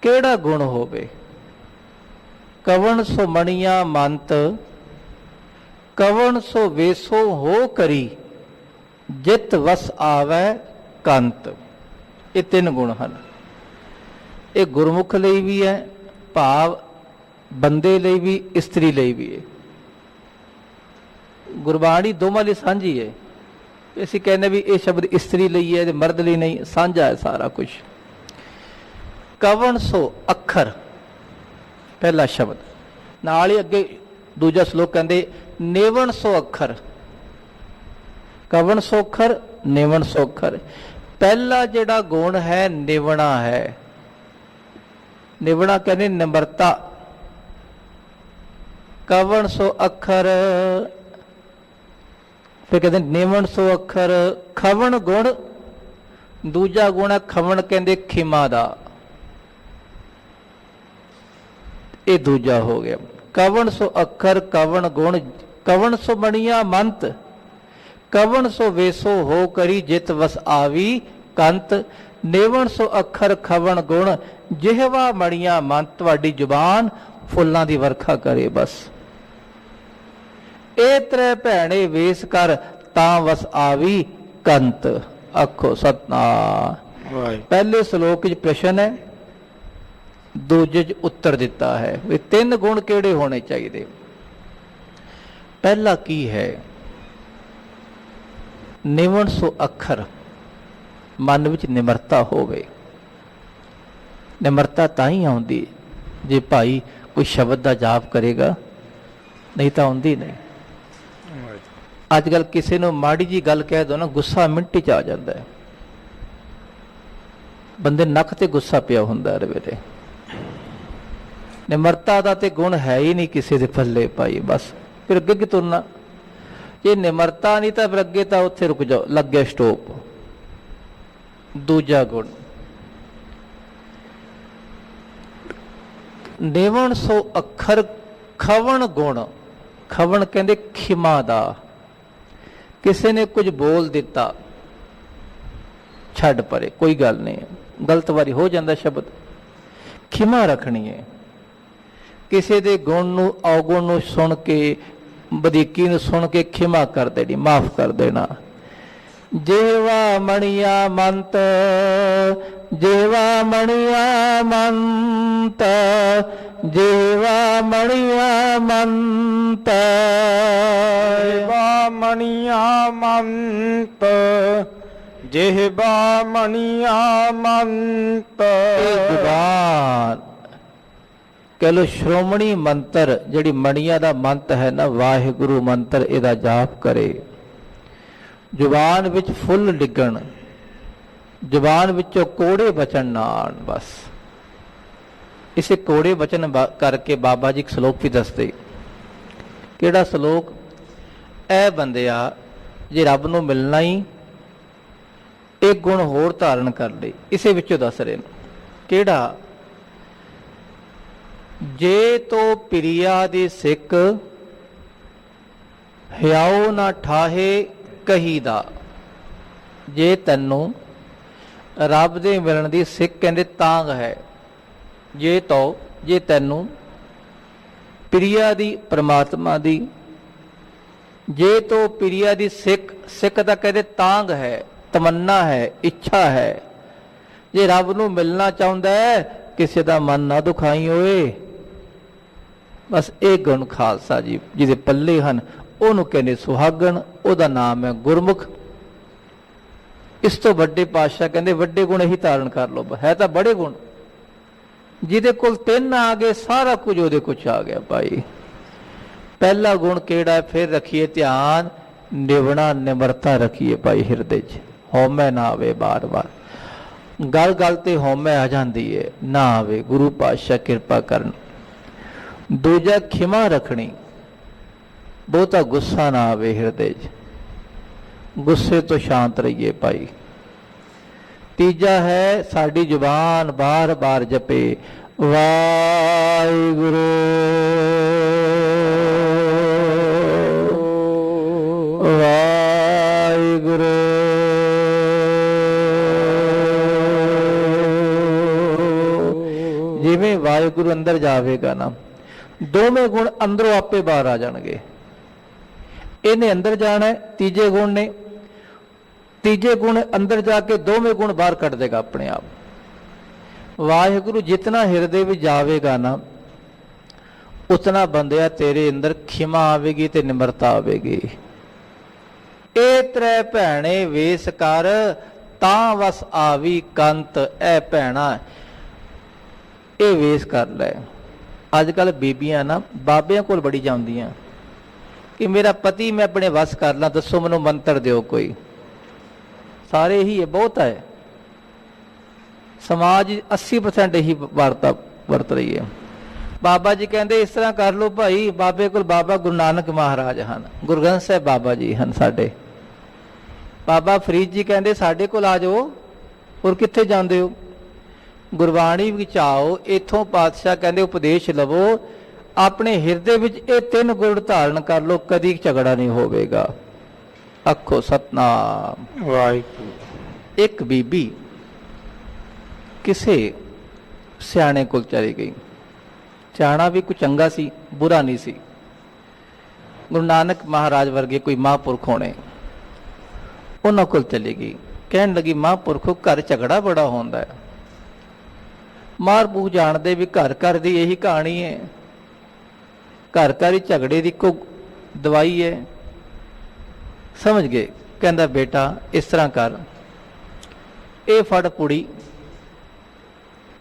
ਕਿਹੜਾ ਗੁਣ ਹੋਵੇ। ਕਵਣ ਸੋ ਮਣੀਆਂ ਮੰਤ, ਕਵਣ ਸੋ ਵੇਸੋ ਹੋ ਕਰੀ, ਜਿਤ ਵਸ ਆਵੈ ਕੰਤ। ਇਹ ਤਿੰਨ ਗੁਣ ਹਨ। ਇਹ ਗੁਰਮੁਖ ਲਈ ਵੀ ਹੈ, ਭਾਵ ਬੰਦੇ ਲਈ ਵੀ, ਇਸਤਰੀ ਲਈ ਵੀ ਹੈ। ਗੁਰਬਾਣੀ ਦੋਵਾਂ ਲਈ ਸਾਂਝੀ ਹੈ। ਅਸੀਂ ਕਹਿੰਦੇ ਵੀ ਇਹ ਸ਼ਬਦ ਇਸਤਰੀ ਲਈ ਹੈ ਤੇ ਮਰਦ ਲਈ ਨਹੀਂ, ਸਾਂਝਾ ਹੈ ਸਾਰਾ ਕੁਝ। ਕਵਣ ਸੋ ਅੱਖਰ ਪਹਿਲਾ ਸ਼ਬਦ, ਨਾਲ ਹੀ ਅੱਗੇ ਦੂਜਾ ਸ਼ਲੋਕ ਕਹਿੰਦੇ ਨੇਵਣ ਸੋ ਅੱਖਰ। ਕਵਣ ਸੋ ਅੱਖਰ, ਨੇਵਣ ਸੋ ਅੱਖਰ। ਪਹਿਲਾ ਜਿਹੜਾ ਗੁਣ ਹੈ ਨਿਵਣਾ ਹੈ। ਨਿਵਣਾ ਕਹਿੰਦੇ ਨਿਮਰਤਾ। ਕਵਣ ਸੋ ਅੱਖਰ, ਫਿਰ ਕਹਿੰਦੇ ਨਿਵਣ ਸੋ ਅੱਖਰ। ਖਵਣ ਗੁਣ, ਦੂਜਾ ਗੁਣ ਹੈ ਖਵਣ ਕਹਿੰਦੇ ਖਿਮਾ ਦਾ, ਇਹ ਦੂਜਾ ਹੋ ਗਿਆ। ਕਵਣ ਸੋ ਅੱਖਰ ਕਵਣ ਗੁਣ, ਕਵਣ ਸੋ ਮਣੀਆਂ ਮੰਤ, ਕਵਣ ਸੋ ਵੇਸੋ ਹੋ ਕਰੀ, ਜਿਤ ਵਸ ਆਵੀ ਕੰਤ। ਨੇਵਣ ਸੋ ਅੱਖਰ ਖਵਣ ਗੁਣ, ਜਿਹਵਾ ਮਣੀਆਂ ਮੰਤ। ਤੁਹਾਡੀ ਜ਼ੁਬਾਨ ਫੁੱਲਾਂ ਦੀ ਵਰਖਾ ਕਰੇ ਬਸ। ਇਹ ਤ੍ਰੈ ਭੈਣੇ ਵੇਸ ਕਰ, ਤਾਂ ਵਸ ਆਵੀ ਕੰਤ। ਆਖੋ ਸਤਨਾਮ। ਪਹਿਲੇ ਸ਼ਲੋਕ ਵਿੱਚ ਪ੍ਰਸ਼ਨ ਹੈ, ਦੂਜੇ 'ਚ ਉੱਤਰ ਦਿੱਤਾ ਹੈ ਵੀ ਤਿੰਨ ਗੁਣ ਕਿਹੜੇ ਹੋਣੇ ਚਾਹੀਦੇ। ਪਹਿਲਾ ਕੀ ਹੈ, ਨਿਵਣ ਸੋ ਅੱਖਰ। ਮਨ ਵਿੱਚ ਨਿਮਰਤਾ ਹੋਵੇ। ਨਿਮਰਤਾ ਤਾਂ ਹੀ ਆਉਂਦੀ ਜੇ ਭਾਈ ਕੋਈ ਸ਼ਬਦ ਦਾ ਜਾਪ ਕਰੇਗਾ, ਨਹੀਂ ਤਾਂ ਆਉਂਦੀ ਨਹੀਂ। ਅੱਜ ਕੱਲ ਕਿਸੇ ਨੂੰ ਮਾੜੀ ਜੀ ਗੱਲ ਕਹਿ ਦੋ ਨਾ, ਗੁੱਸਾ ਮਿੰਟ 'ਚ ਆ ਜਾਂਦਾ ਹੈ। ਬੰਦੇ ਨੱਕ ਤੇ ਗੁੱਸਾ ਪਿਆ ਹੁੰਦਾ ਹਰ ਵੇਲੇ। ਨਿਮਰਤਾ ਦਾ ਤੇ ਗੁਣ ਹੈ ਹੀ ਨਹੀਂ ਕਿਸੇ ਦੇ ਪੱਲੇ ਭਾਈ, ਬਸ ਫਿਰ ਅੱਗੇ ਕੀ ਤੁਰਨਾ। ਜੇ ਨਿਮਰਤਾ ਨਹੀਂ ਤਾਂ ਫਿਰ ਅੱਗੇ ਤਾਂ ਉੱਥੇ ਰੁਕ ਜਾਓ, ਲੱਗੇ ਸਟੋਪ। ਦੂਜਾ ਗੁਣ ਨੇਵਣ ਸੋ ਅੱਖਰ ਖਵਣ ਗੁਣ। ਖਵਣ ਕਹਿੰਦੇ ਖਿਮਾ ਦਾ। ਕਿਸੇ ਨੇ ਕੁਝ ਬੋਲ ਦਿੱਤਾ, ਛੱਡ ਪਰੇ, ਕੋਈ ਗੱਲ ਨਹੀਂ, ਗਲਤ ਵਾਰੀ ਹੋ ਜਾਂਦਾ ਸ਼ਬਦ, ਖਿਮਾ ਰੱਖਣੀ ਹੈ। ਕਿਸੇ ਦੇ ਗੁਣ ਨੂੰ ਔਗੁਣ ਨੂੰ ਸੁਣ ਕੇ, ਵਧੀਕੀ ਨੂੰ ਸੁਣ ਕੇ ਖਿਮਾ ਕਰ ਦੇਣੀ, ਮਾਫ ਕਰ ਦੇਣਾ। ਜਿਹਵਾ ਮਣੀਆਂ ਮੰਤ, ਜਿਹਵਾ ਮਣੀਆਂ ਮੰਤ, ਜਿਹਵਾ ਮਣੀਆਂ ਮੰਤ। ਜਿਹਵਾ ਮਣੀਆਂ ਮੰਤ, ਜਿਹਵਾ ਮਣੀਆਂ ਮੰਤ। ਜ਼ੁਬਾਨ ਕਹਿ ਲੋ ਸ਼੍ਰੋਮਣੀ ਮੰਤਰ, ਜਿਹੜੀ ਮਣੀਆਂ ਦਾ ਮੰਤ ਹੈ ਨਾ, ਵਾਹਿਗੁਰੂ ਮੰਤਰ, ਇਹਦਾ ਜਾਪ ਕਰੇ। ਜ਼ੁਬਾਨ ਵਿੱਚ ਫੁੱਲ ਡਿੱਗਣ, ਜ਼ੁਬਾਨ ਵਿੱਚੋਂ ਕੋੜੇ ਬਚਨ ਨਾ ਆਉਣ। ਬਸ ਇਸੇ ਕੋੜੇ ਬਚਨ ਕਰਕੇ ਬਾਬਾ ਜੀ ਇੱਕ ਸ਼ਲੋਕ ਵੀ ਦੱਸਦੇ। ਕਿਹੜਾ ਸ਼ਲੋਕ? ਐ ਬੰਦਿਆ, ਜੇ ਰੱਬ ਨੂੰ ਮਿਲਣਾ ਹੀ, ਇੱਕ ਗੁਣ ਹੋਰ ਧਾਰਨ ਕਰ ਲਈ। ਇਸੇ ਵਿੱਚੋਂ ਦੱਸ ਰਹੇ ਨੇ। ਕਿਹੜਾ? ਜੇ ਤੋ ਪ੍ਰਿਆ ਦੀ ਸਿੱਖ, ਹਿਆਉ ਨਾ ਠਾਹੇ ਕਹੀਦਾ। ਜੇ ਤੈਨੂੰ ਰੱਬ ਦੇ ਮਿਲਣ ਦੀ ਸਿੱਖ ਕਹਿੰਦੇ ਤਾਂਗ ਹੈ। ਜੇ ਤੈਨੂੰ ਪ੍ਰਿਆ ਦੀ, ਪ੍ਰਮਾਤਮਾ ਦੀ, ਜੇ ਤੋ ਪ੍ਰਿਆ ਦੀ ਸਿੱਖ, ਸਿੱਖ ਦਾ ਕਹਿੰਦੇ ਤਾਂਗ ਹੈ, ਤਮੰਨਾ ਹੈ, ਇੱਛਾ ਹੈ। ਜੇ ਰੱਬ ਨੂੰ ਮਿਲਣਾ ਚਾਹੁੰਦਾ ਹੈ, ਕਿਸੇ ਦਾ ਮਨ ਨਾ ਦੁਖਾਈ ਓਏ। ਬਸ ਇਹ ਗੁਣ ਖਾਲਸਾ ਜੀ ਜਿਹਦੇ ਪੱਲੇ ਹਨ, ਉਹਨੂੰ ਕਹਿੰਦੇ ਸੁਹਾਗਣ। ਉਹਦਾ ਨਾਮ ਹੈ ਗੁਰਮੁਖ। ਇਸ ਤੋਂ ਵੱਡੇ ਪਾਤਸ਼ਾਹ ਕਹਿੰਦੇ ਵੱਡੇ ਗੁਣ ਇਹੀ ਧਾਰਨ ਕਰ ਲਓ। ਹੈ ਤਾਂ ਬੜੇ ਗੁਣ, ਜਿਹਦੇ ਕੋਲ ਤਿੰਨ ਆ ਗਏ, ਸਾਰਾ ਕੁਝ ਉਹਦੇ ਕੁਝ ਆ ਗਿਆ ਭਾਈ। ਪਹਿਲਾ ਗੁਣ ਕਿਹੜਾ ਹੈ? ਫਿਰ ਰੱਖੀਏ ਧਿਆਨ, ਨਿਵਣਾ ਨਿਮਰਤਾ ਰੱਖੀਏ ਭਾਈ ਹਿਰਦੇ 'ਚ। ਹਉਮੈ ਨਾ ਆਵੇ ਬਾਰ-ਬਾਰ। ਗੱਲ ਗੱਲ ਤੇ ਹਉਮੈ ਆ ਜਾਂਦੀ ਹੈ, ਨਾ ਆਵੇ। ਗੁਰੂ ਪਾਤਸ਼ਾਹ ਕਿਰਪਾ ਕਰਨ। ਦੂਜਾ ਖਿਮਾ ਰੱਖਣੀ, ਬਹੁਤਾ ਗੁੱਸਾ ਨਾ ਆਵੇ ਹਿਰਦੇ 'ਚ। ਗੁੱਸੇ ਤੋਂ ਸ਼ਾਂਤ ਰਹੀਏ ਭਾਈ। ਤੀਜਾ ਹੈ ਸਾਡੀ ਜ਼ੁਬਾਨ ਬਾਰ-ਬਾਰ ਜਪੇ ਵਾਹਿਗੁਰੂ ਵਾਹਿਗੁਰੂ ਜਿਵੇਂ ਵਾਹਿਗੁਰੂ ਅੰਦਰ ਜਾਵੇਗਾ ਨਾ, ਦੋਵੇਂ ਗੁਣ ਅੰਦਰੋਂ ਆਪੇ ਬਾਹਰ ਆ ਜਾਣਗੇ। ਇਹਨੇ ਅੰਦਰ ਜਾਣਾ ਹੈ, ਤੀਜੇ ਗੁਣ ਨੇ, ਤੀਜੇ ਗੁਣ ਅੰਦਰ ਜਾ ਕੇ ਦੋਵੇਂ ਗੁਣ ਬਾਹਰ ਕੱਢ ਦੇਗਾ ਆਪਣੇ ਆਪ। ਵਾਹਿਗੁਰੂ ਜਿਤਨਾ ਹਿਰਦੇ ਵਿੱਚ ਜਾਵੇਗਾ ਨਾ, ਉਤਨਾ ਬੰਦਿਆ ਤੇਰੇ ਅੰਦਰ ਖਿਮਾ ਆਵੇਗੀ ਤੇ ਨਿਮਰਤਾ ਆਵੇਗੀ। ਇਹ ਤ੍ਰੈ ਭੈਣੇ ਵੇਸ ਕਰ ਤਾਂ ਵਸ ਆਵੀ ਕੰਤ, ਐ ਭੈਣਾ ਇਹ ਵੇਸ ਕਰ ਲੈ। ਅੱਜ ਕੱਲ ਬੀਬੀਆਂ ਨਾ ਬਾਬਿਆਂ ਕੋਲ ਬੜੀ ਜਾਂਦੀਆਂ ਕਿ ਮੇਰਾ ਪਤੀ ਮੈਂ ਆਪਣੇ ਵਸ ਕਰ ਲਾਂ, ਦੱਸੋ ਮੈਨੂੰ ਮੰਤਰ ਦਿਓ ਕੋਈ। ਸਾਰੇ ਇਹੀ ਹੈ, ਬਹੁਤ ਹੈ। ਸਮਾਜ 80% ਇਹੀ ਵਾਰਤਾ ਵਰਤ ਰਹੀ ਹੈ। ਬਾਬਾ ਜੀ ਕਹਿੰਦੇ ਇਸ ਤਰ੍ਹਾਂ ਕਰ ਲਓ ਭਾਈ, ਬਾਬੇ ਕੋਲ ਬਾਬਾ ਗੁਰੂ ਨਾਨਕ ਮਹਾਰਾਜ ਹਨ, ਗੁਰੂ ਗ੍ਰੰਥ ਸਾਹਿਬ ਬਾਬਾ ਜੀ ਹਨ ਸਾਡੇ। ਬਾਬਾ ਫਰੀਦ ਜੀ ਕਹਿੰਦੇ ਸਾਡੇ ਕੋਲ ਆ ਜਾਓ। ਹੋਰ ਕਿੱਥੇ ਜਾਂਦੇ ਹੋ? ਗੁਰਬਾਣੀ ਵਿੱਚ ਆਓ। ਇੱਥੋਂ ਪਾਤਸ਼ਾਹ ਕਹਿੰਦੇ ਉਪਦੇਸ਼ ਲਵੋ, ਆਪਣੇ ਹਿਰਦੇ ਵਿੱਚ ਇਹ ਤਿੰਨ ਗੁਣ ਧਾਰਨ ਕਰ ਲਓ, ਕਦੀ ਝਗੜਾ ਨਹੀਂ ਹੋਵੇਗਾ। ਆਖੋ ਸਤਨਾਮ ਵਾਹਿਗੁਰੂ। ਇੱਕ ਬੀਬੀ ਕਿਸੇ ਸਿਆਣੇ ਕੋਲ ਚਲੀ ਗਈ। ਸਿਆਣਾ ਵੀ ਕੋਈ ਚੰਗਾ ਸੀ, ਬੁਰਾ ਨਹੀਂ ਸੀ। ਗੁਰੂ ਨਾਨਕ ਮਹਾਰਾਜ ਵਰਗੇ ਕੋਈ ਮਹਾਂਪੁਰਖ ਹੋਣੇ, ਉਹਨਾਂ ਕੋਲ ਚਲੀ ਗਈ। ਕਹਿਣ ਲੱਗੀ ਮਹਾਂਪੁਰਖੋ ਘਰ ਝਗੜਾ ਬੜਾ ਹੁੰਦਾ ਹੈ। ਮਹਾਂਪੁਰਖ ਜਾਣਦੇ ਵੀ ਘਰ ਘਰ ਦੀ ਇਹੀ ਕਹਾਣੀ ਹੈ, ਘਰ ਘਰ ਹੀ ਝਗੜੇ ਦੀ ਇੱਕੋ ਦਵਾਈ ਹੈ। ਸਮਝ ਗਏ? ਕਹਿੰਦਾ ਬੇਟਾ ਇਸ ਤਰ੍ਹਾਂ ਕਰ, ਇਹ ਫੜ ਪੁੜੀ,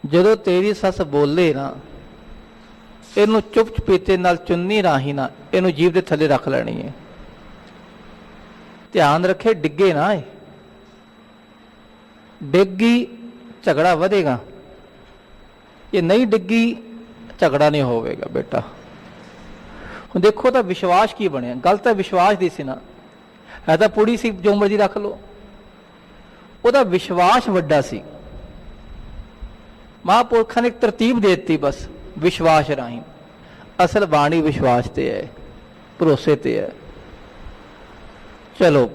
ਜਦੋਂ ਤੇਰੀ ਸੱਸ ਬੋਲੇ ਨਾ, ਇਹਨੂੰ ਚੁੱਪ ਚਪੀਤੇ ਨਾਲ ਚੁੰਨੀ ਰਾਹੀਂ ਨਾ ਇਹਨੂੰ ਜੀਭ ਦੇ ਥੱਲੇ ਰੱਖ ਲੈਣੀ ਹੈ। ਧਿਆਨ ਰੱਖੇ ਡਿੱਗੇ ਨਾ, ਇਹ ਡਿੱਗੀ ਝਗੜਾ ਵਧੇਗਾ, ਇਹ ਨਹੀਂ ਡਿੱਗੀ ਝਗੜਾ ਨਹੀਂ ਹੋਵੇਗਾ ਬੇਟਾ। ਹੁਣ ਦੇਖੋ ਤਾਂ ਵਿਸ਼ਵਾਸ ਕੀ ਬਣਿਆ। ਗੱਲ ਤਾਂ ਵਿਸ਼ਵਾਸ ਦੀ ਸੀ ਨਾ, ਹੈ ਤਾਂ ਪੁੜੀ ਸੀ, ਜੋ ਮਰਜ਼ੀ ਰੱਖ ਲਓ। ਉਹਦਾ ਵਿਸ਼ਵਾਸ ਵੱਡਾ ਸੀ। ਮਹਾਂਪੁਰਖਾਂ ਨੇ ਇੱਕ ਤਰਤੀਬ ਦੇ ਦਿੱਤੀ ਬਸ ਵਿਸ਼ਵਾਸ ਰਾਹੀਂ। ਅਸਲ ਬਾਣੀ ਵਿਸ਼ਵਾਸ ਤੇ ਹੈ, ਭਰੋਸੇ ਤੇ ਹੈ। ਚਲੋ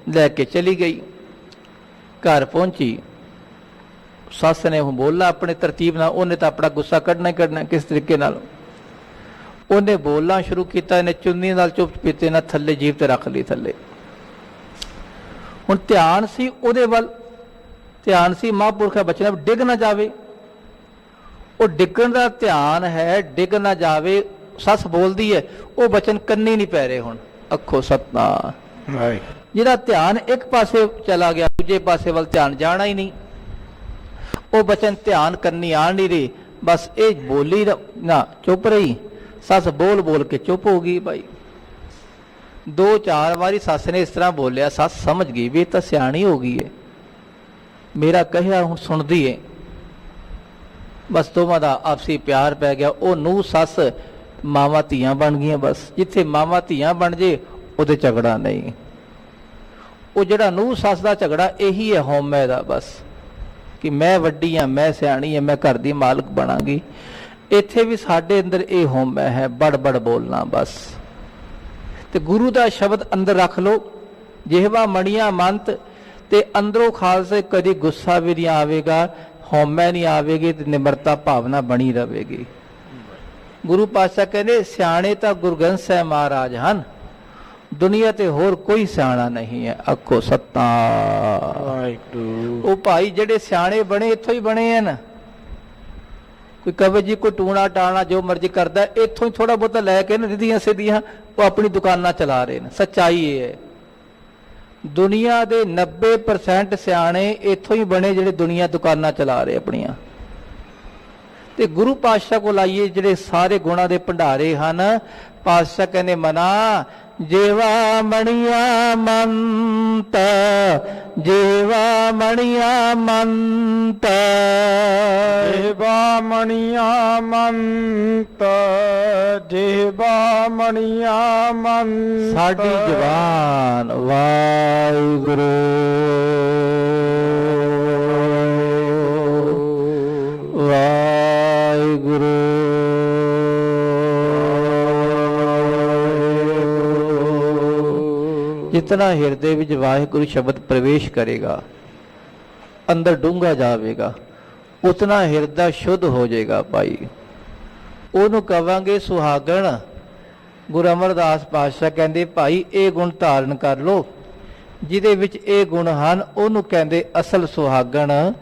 ਲੈ ਕੇ ਚਲੀ ਗਈ, ਘਰ ਪਹੁੰਚੀ, ਸੱਸ ਨੇ ਉਹ ਬੋਲਾ ਆਪਣੇ ਤਰਤੀਬ ਨਾਲ। ਉਹਨੇ ਤਾਂ ਆਪਣਾ ਗੁੱਸਾ ਕੱਢਣਾ ਹੀ ਕੱਢਣਾ, ਕਿਸ ਤਰੀਕੇ ਨਾਲ ਉਹਨੇ ਬੋਲਣਾ ਸ਼ੁਰੂ ਕੀਤਾ। ਇਹਨੇ ਚੁੰਨੀ ਨਾਲ ਚੁੱਪ ਚਪੀਤੇ ਨਾਲ ਥੱਲੇ ਜੀਭ ਤੇ ਰੱਖ ਲਈ ਥੱਲੇ। ਹੁਣ ਧਿਆਨ ਸੀ ਉਹਦੇ ਵੱਲ, ਧਿਆਨ ਸੀ ਮਹਾਂਪੁਰਖਾਂ ਬਚਨਾ ਡਿੱਗ ਨਾ ਜਾਵੇ। ਉਹ ਡਿੱਗਣ ਦਾ ਧਿਆਨ ਹੈ, ਡਿੱਗ ਨਾ ਜਾਵੇ। ਸੱਸ ਬੋਲਦੀ ਹੈ, ਉਹ ਬਚਨ ਕੰਨੀ ਨਹੀਂ ਪੈ ਰਹੇ। ਹੁਣ ਅੱਖੋ ਸਤਨਾਮ। ਜਿਹਦਾ ਧਿਆਨ ਇੱਕ ਪਾਸੇ ਚਲਾ ਗਿਆ, ਦੂਜੇ ਪਾਸੇ ਵੱਲ ਧਿਆਨ ਜਾਣਾ ਹੀ ਨਹੀਂ। ਉਹ ਬਚਨ ਧਿਆਨ ਕੰਨੀ ਆਣ ਨਹੀਂ ਰਹੀ। ਬਸ ਇਹ ਬੋਲੀ ਨਾ, ਚੁੱਪ ਰਹੀ। ਸੱਸ ਬੋਲ ਬੋਲ ਕੇ ਚੁੱਪ ਹੋ ਗਈ ਭਾਈ। 2-4 ਵਾਰੀ ਸੱਸ ਨੇ ਇਸ ਤਰ੍ਹਾਂ ਬੋਲਿਆ, ਸੱਸ ਸਮਝ ਗਈ ਵੀ ਇਹ ਤਾਂ ਸਿਆਣੀ ਹੋ ਗਈ ਹੈ, ਮੇਰਾ ਕਹਿਆ ਹੁਣ ਸੁਣਦੀ ਹੈ। ਬਸ ਦੋਵਾਂ ਦਾ ਆਪਸੀ ਪਿਆਰ ਪੈ ਗਿਆ। ਉਹ ਨੂੰਹ ਸੱਸ ਮਾਵਾਂ ਧੀਆਂ ਬਣ ਗਈਆਂ। ਬਸ ਜਿੱਥੇ ਮਾਵਾਂ ਧੀਆਂ ਬਣ ਜੇ ਉਹਦੇ ਝਗੜਾ ਨਹੀਂ। ਉਹ ਜਿਹੜਾ ਨੂੰਹ ਸੱਸ ਦਾ ਝਗੜਾ ਇਹੀ ਹੈ ਹਉਮੈ ਦਾ, ਬਸ ਕਿ ਮੈਂ ਵੱਡੀ ਹਾਂ, ਮੈਂ ਸਿਆਣੀ ਹਾਂ, ਮੈਂ ਘਰ ਦੀ ਮਾਲਕ ਬਣਾਂਗੀ। ਇੱਥੇ ਵੀ ਸਾਡੇ ਅੰਦਰ ਇਹ ਹਉਮੈ ਹੈ, ਬੜ ਬੋਲਣਾ ਬਸ। ਤੇ ਗੁਰੂ ਦਾ ਸ਼ਬਦ ਅੰਦਰ ਰੱਖ ਲਓ, ਜਿਹਵਾ ਮਣੀਆਂ ਮੰਤ, ਤੇ ਅੰਦਰੋਂ ਖਾਲਸੇ ਕਦੀ ਗੁੱਸਾ ਵੀ ਨਹੀਂ ਆਵੇਗਾ, ਹਉਮੈ ਨਹੀਂ ਆਵੇਗੀ, ਤੇ ਨਿਮਰਤਾ ਭਾਵਨਾ ਬਣੀ ਰਹੇਗੀ। ਗੁਰੂ ਪਾਤਸ਼ਾਹ ਕਹਿੰਦੇ ਸਿਆਣੇ ਤਾਂ ਗੁਰੂ ਗ੍ਰੰਥ ਸਾਹਿਬ ਮਹਾਰਾਜ ਹਨ, ਦੁਨੀਆ ਤੇ ਹੋਰ ਕੋਈ ਸਿਆਣਾ ਨਹੀਂ ਹੈ। ਆਖੋ ਸਤਨਾਮ। ਉਹ ਭਾਈ ਜਿਹੜੇ ਸਿਆਣੇ ਬਣੇ ਇੱਥੋਂ ਹੀ ਬਣੇ ਹਨ। ਕੋਈ ਕਵੇ ਜੀ ਕੋਈ ਟੂਣਾ ਟਾਣਾ ਜੋ ਮਰਜ਼ੀ ਕਰਦਾ, ਇੱਥੋਂ ਹੀ ਥੋੜਾ ਬਹੁਤਾ ਲੈ ਕੇ ਨਾ ਰਿੱਧੀਆਂ ਸਿੱਧੀਆਂ ਉਹ ਆਪਣੀ ਦੁਕਾਨਾਂ ਚਲਾ ਰਹੇ ਨੇ। ਸੱਚਾਈ ਇਹ ਹੈ, ਦੁਨੀਆ ਦੇ 90% ਸਿਆਣੇ ਇੱਥੋਂ ਹੀ ਬਣੇ ਜਿਹੜੇ ਦੁਨੀਆ ਦੁਕਾਨਾਂ ਚਲਾ ਰਹੇ ਆਪਣੀਆਂ। ਤੇ ਗੁਰੂ ਪਾਤਸ਼ਾਹ ਕੋਲ ਆਈਏ ਜਿਹੜੇ ਸਾਰੇ ਗੁਣਾਂ ਦੇ ਭੰਡਾਰੇ ਹਨ। ਪਾਤਸ਼ਾਹ ਕਹਿੰਦੇ ਮਨਾ ਜੇਵਾ ਮਣੀਆਂ ਮੰਤ, ਜੇਵਾ ਮਣੀਆਂ ਮੰਤ, ਜੇਵਾ ਮਣੀਆਂ ਮੰਤ, ਜੇਵਾ ਮਣੀਆਂ ਮੰਤ। ਸਾਡੀ ਜ਼ਬਾਨ ਵਾਹਿਗੁਰੂ ਵਾਹਿਗੁਰੂ ਜਿਤਨਾ ਹਿਰਦੇ ਵਿੱਚ ਵਾਹਿਗੁਰੂ ਸ਼ਬਦ ਪ੍ਰਵੇਸ਼ ਕਰੇਗਾ, ਅੰਦਰ ਡੂੰਘਾ ਜਾਵੇਗਾ, ਉਤਨਾ ਹਿਰਦਾ ਸ਼ੁੱਧ ਹੋ ਜਾਏਗਾ ਭਾਈ। ਉਹਨੂੰ ਕਵਾਂਗੇ ਸੁਹਾਗਣ। ਗੁਰੂ ਅਮਰਦਾਸ ਪਾਤਸ਼ਾਹ ਕਹਿੰਦੇ ਭਾਈ ਇਹ ਗੁਣ ਧਾਰਨ ਕਰ ਲੋ, ਜਿਹਦੇ ਵਿੱਚ ਇਹ ਗੁਣ ਹਨ ਉਹਨੂੰ ਕਹਿੰਦੇ ਅਸਲ ਸੁਹਾਗਣ।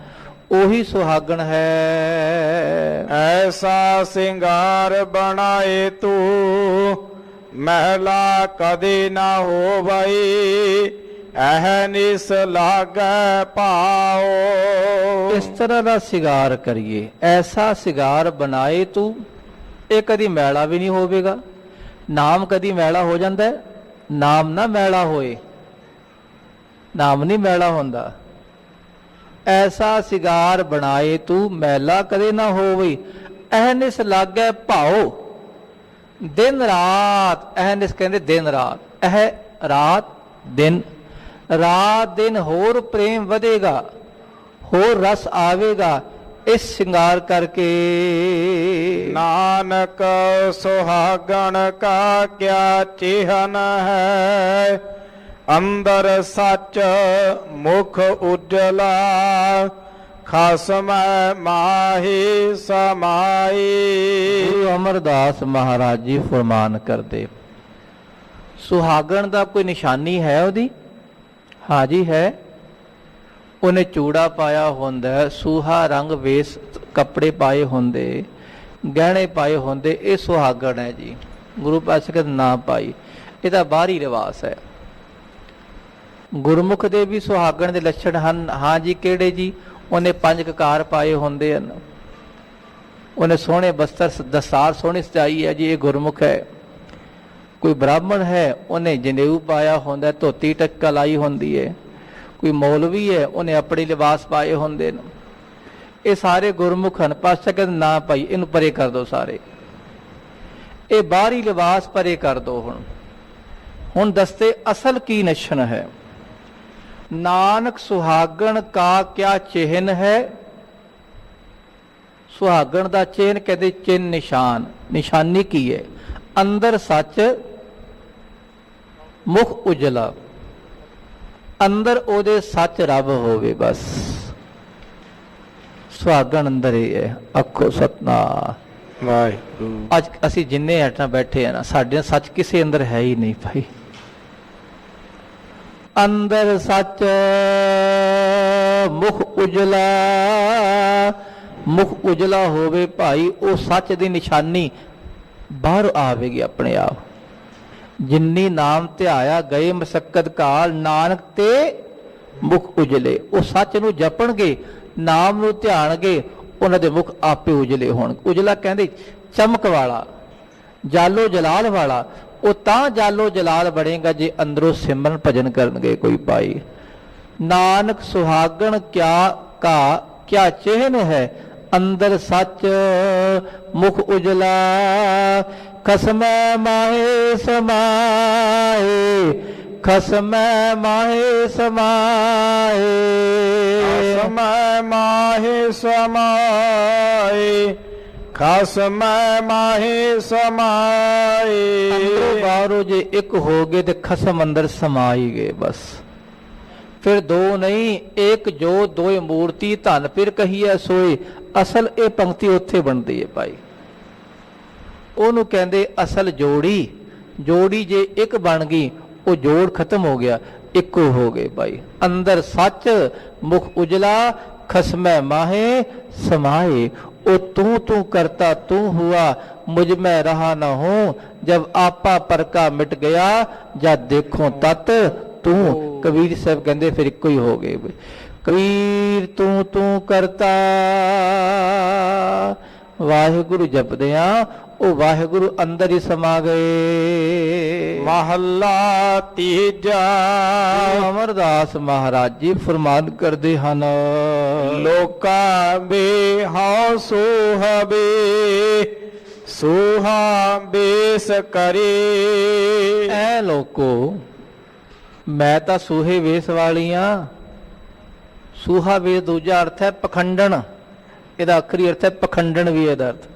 ਉਹੀ ਸੁਹਾਗਣ ਹੈ। ਐਸਾ ਸਿੰਗਾਰ ਬਣਾਏ ਤੂੰ, ਮਹਿਲਾ ਕਦੇ ਨਾ ਹੋਵਈ, ਅਹਨਿਸ ਲਾਗੈ ਭਾਉ। ਇਸ ਤਰ੍ਹਾਂ ਦਾ ਸਿਗਾਰ ਕਰੀਏ, ਐਸਾ ਸਿਗਾਰ ਬਣਾਏ ਤੂੰ, ਇਹ ਕਦੀ ਮੈਲਾ ਵੀ ਨਹੀਂ ਹੋਵੇਗਾ। ਨਾਮ ਕਦੀ ਮੈਲਾ ਹੋ ਜਾਂਦਾ ਹੈ? ਨਾਮ ਨਾ ਮੈਲਾ ਹੋਏ, ਨਾਮ ਨਹੀਂ ਮੈਲਾ ਹੁੰਦਾ। ਐਸਾ ਸਿਗਾਰ ਬਣਾਏ ਤੂੰ, ਮੈਲਾ ਕਦੇ ਨਾ ਹੋਵੇ, ਅਹਨਿਸ ਲਾਗੈ ਭਾਉ। ਦਿਨ ਰਾਤ, ਅਹਨਿਸ ਕਹਿੰਦੇ ਦਿਨ ਰਾਤ, ਇਹ ਰਾਤ ਦਿਨ, ਰਾਤ ਦਿਨ ਹੋਰ ਪ੍ਰੇਮ ਵਧੇਗਾ, ਹੋਰ ਰਸ ਆਵੇਗਾ ਇਸ ਸ਼ਿੰਗਾਰ ਕਰਕੇ। ਨਾਨਕ ਸੁਹਾਗਣ ਕਾ ਕਿਆ ਚਿਹਨ ਹੈ, ਅੰਦਰ ਸੱਚ ਮੁਖ ਉਜਲਾ, ਖਸਮ ਮਾਹੀ ਸਮਾਈ। ਗੁਰੂ ਅਮਰਦਾਸ ਮਹਾਰਾਜ ਜੀ ਫਰਮਾਨ ਕਰਦੇ, ਸੁਹਾਗਣ ਦਾ ਕੋਈ ਨਿਸ਼ਾਨੀ ਹੈ ਉਹਦੀ? ਹਾਜੀ ਹੈ। ਉਹਨੇ ਚੂੜਾ ਪਾਇਆ ਹੁੰਦਾ, ਸੂਹਾ ਰੰਗ ਵੇਸ ਕੱਪੜੇ ਪਾਏ ਹੁੰਦੇ, ਗਹਿਣੇ ਪਾਏ ਹੁੰਦੇ, ਇਹ ਸੁਹਾਗਣ ਹੈ ਜੀ। ਗੁਰੂ ਪਾਤਸ਼ਾਹ ਕਹਿੰਦੇ ਨਾ ਭਾਈ, ਇਹਦਾ ਬਾਹਰੀ ਰਿਵਾਜ ਹੈ। ਗੁਰਮੁਖ ਦੇ ਵੀ ਸੁਹਾਗਣ ਦੇ ਲੱਛਣ ਹਨ। ਹਾਂ ਜੀ, ਕਿਹੜੇ ਜੀ? ਉਹਨੇ 5 ਕਕਾਰ ਪਾਏ ਹੁੰਦੇ ਹਨ, ਉਹਨੇ ਸੋਹਣੇ ਬਸਤਰ, ਦਸਤਾਰ ਸੋਹਣੀ ਸਜਾਈ ਹੈ ਜੀ, ਇਹ ਗੁਰਮੁਖ ਹੈ। ਕੋਈ ਬ੍ਰਾਹਮਣ ਹੈ, ਉਹਨੇ ਜਨੇਊ ਪਾਇਆ ਹੁੰਦਾ, ਧੋਤੀ ਟੱਕਾ ਲਾਈ ਹੁੰਦੀ ਹੈ। ਕੋਈ ਮੌਲਵੀ ਹੈ, ਉਹਨੇ ਆਪਣੇ ਲਿਬਾਸ ਪਾਏ ਹੁੰਦੇ ਨੇ। ਇਹ ਸਾਰੇ ਗੁਰਮੁਖ ਹਨ। ਪਾਤਸ਼ਾਹ ਕਹਿੰਦੇ ਨਾ ਭਾਈ, ਇਹਨੂੰ ਪਰੇ ਕਰ ਦੋ ਸਾਰੇ, ਇਹ ਬਾਹਰੀ ਲਿਬਾਸ ਪਰੇ ਕਰ ਦੋ। ਹੁਣ ਦੱਸਦੇ ਅਸਲ ਕੀ ਨਿਸ਼ਾਨ ਹੈ। ਨਾਨਕ ਸੁਹਾਗਣ ਕਾ ਕਿਆ ਚਿਹਨ ਹੈ। ਸੁਹਾਗਣ ਦਾ ਚਿਹਨ ਕਹਿੰਦੇ ਚਿੰਨ, ਨਿਸ਼ਾਨ, ਨਿਸ਼ਾਨੀ ਕੀ ਹੈ? ਅੰਦਰ ਸੱਚ, ਮੁਖ ਉਜਲਾ, ਅੰਦਰ ਉਹਦੇ ਸੱਚ ਰੱਬ ਹੋਵੇ, ਬਸ। ਸੁਹਾਗਣ ਅੰਦਰ ਹੀ ਹੈ। ਆਖੋ ਸਤਨਾਮ ਵਾਹਿਗੁਰੂ। ਅੱਜ ਅਸੀਂ ਜਿੰਨੇ ਹਟਾ ਬੈਠੇ ਆ ਨਾ, ਸਾਡੇ ਸੱਚ ਕਿਸੇ ਅੰਦਰ ਹੈ ਹੀ ਨਹੀਂ ਭਾਈ। ਅੰਦਰ ਸੱਚ ਮੁਖ ਉਜਲਾ, ਮੁਖ ਉਜਲਾ ਹੋਵੇ ਭਾਈ, ਉਹ ਸੱਚ ਦੀ ਨਿਸ਼ਾਨੀ ਬਾਹਰ ਆਵੇਗੀ ਆਪਣੇ ਆਪ। ਜਿੰਨੀ ਨਾਮ ਧਿਆਇਆ ਗਏ ਮਸਕਤ ਕਾਲ, ਨਾਨਕ ਤੇ ਮੁਖ ਉਜਲੇ। ਉਹ ਸੱਚ ਨੂੰ ਜਪਣਗੇ, ਨਾਮ ਨੂੰ ਧਿਆਣਗੇ, ਉਹਨਾਂ ਦੇ ਮੁਖ ਆਪੇ ਉਜਲੇ ਹੋਣ। ਉਜਲਾ ਕਹਿੰਦੇ ਚਮਕ ਵਾਲਾ, ਜਾਲੋ ਜਲਾਲ ਵਾਲਾ। ਉਹ ਤਾਂ ਜਾਲੋ ਜਲਾਲ ਬਣੇਗਾ ਜੇ ਅੰਦਰੋਂ ਸਿਮਰਨ ਭਜਨ ਕਰਨਗੇ ਕੋਈ ਭਾਈ। ਨਾਨਕ ਸੁਹਾਗਣ ਕਿਆ ਚਿਹਨ ਹੈ, ਅੰਦਰ ਸੱਚ ਮੁਖ ਉਜਲਾ, ਖਸਮੈ ਮਾਹੇ ਸਮਾਏ, ਖਸਮੈ ਮਾਹੇ ਸਮਾਏ, ਖਸਮੈ ਮਾਹੇ ਸਮਾਏ, ਖਸਮੈ ਮਾਹੇ ਸਮਾਏ। ਅੰਦਰੋਂ ਬਾਹਰੋਂ ਜੇ ਇੱਕ ਹੋ ਗਏ ਤੇ ਖਸਮ ਅੰਦਰ ਸਮਾਈ ਗਏ, ਬਸ। ਫਿਰ ਦੋ ਨਹੀਂ, ਇੱਕ ਜੋ ਦੋਏ ਮੂਰਤੀ ਧਨ ਫਿਰ ਕਹੀਐ ਸੋਏ। ਅਸਲ ਇਹ ਪੰਕਤੀ ਉੱਥੇ ਬਣਦੀ ਹੈ ਭਾਈ। ਉਹਨੂੰ ਕਹਿੰਦੇ ਅਸਲ ਜੋੜੀ। ਜੋੜੀ ਜੇ ਇੱਕ ਬਣ ਗਈ, ਉਹ ਜੋੜ ਖਤਮ ਹੋ ਗਿਆ, ਇੱਕੋ ਹੋ ਗਏ ਭਾਈ। ਅੰਦਰ ਸੱਚ ਮੁਖ ਉਜਲਾ, ਖਸਮੈ ਮਾਹੇ ਸਮਾਏ। ਉਹ ਤੂੰ ਕਰਤਾ ਤੂੰ हुआ, मुझ में रहा न हो, जब आपा पर का मिट गया, जब देखो तत् तू। कबीर साहब कहते फिर इको ही हो गए। कबीर तू करता, वाहिगुरु जपदिया ਉਹ ਵਾਹਿਗੁਰੂ ਅੰਦਰ ਹੀ ਸਮਾ ਗਏ। ਮਹੱਲਾ ਤੀਜਾ। ਅਮਰਦਾਸ ਮਹਾਰਾਜ ਜੀ ਫਰਮਾਨ ਕਰਦੇ ਹਨ, ਲੋਕਾਂ ਬੇ ਹਉ ਸੋਹਬੇ, ਸੋਹਾ ਬੇਸ ਕਰੇ। ਐ ਲੋਕੋ, ਮੈਂ ਤਾਂ ਸੂਹੇ ਵੇਸ ਵਾਲੀਆਂ। ਸੂਹਾ ਵੇਸ ਦੂਜਾ ਅਰਥ ਹੈ ਪਖੰਡਣ, ਇਹਦਾ ਆਖਰੀ ਅਰਥ ਹੈ ਪਖੰਡਣ ਵੀ ਇਹਦਾ ਅਰਥ।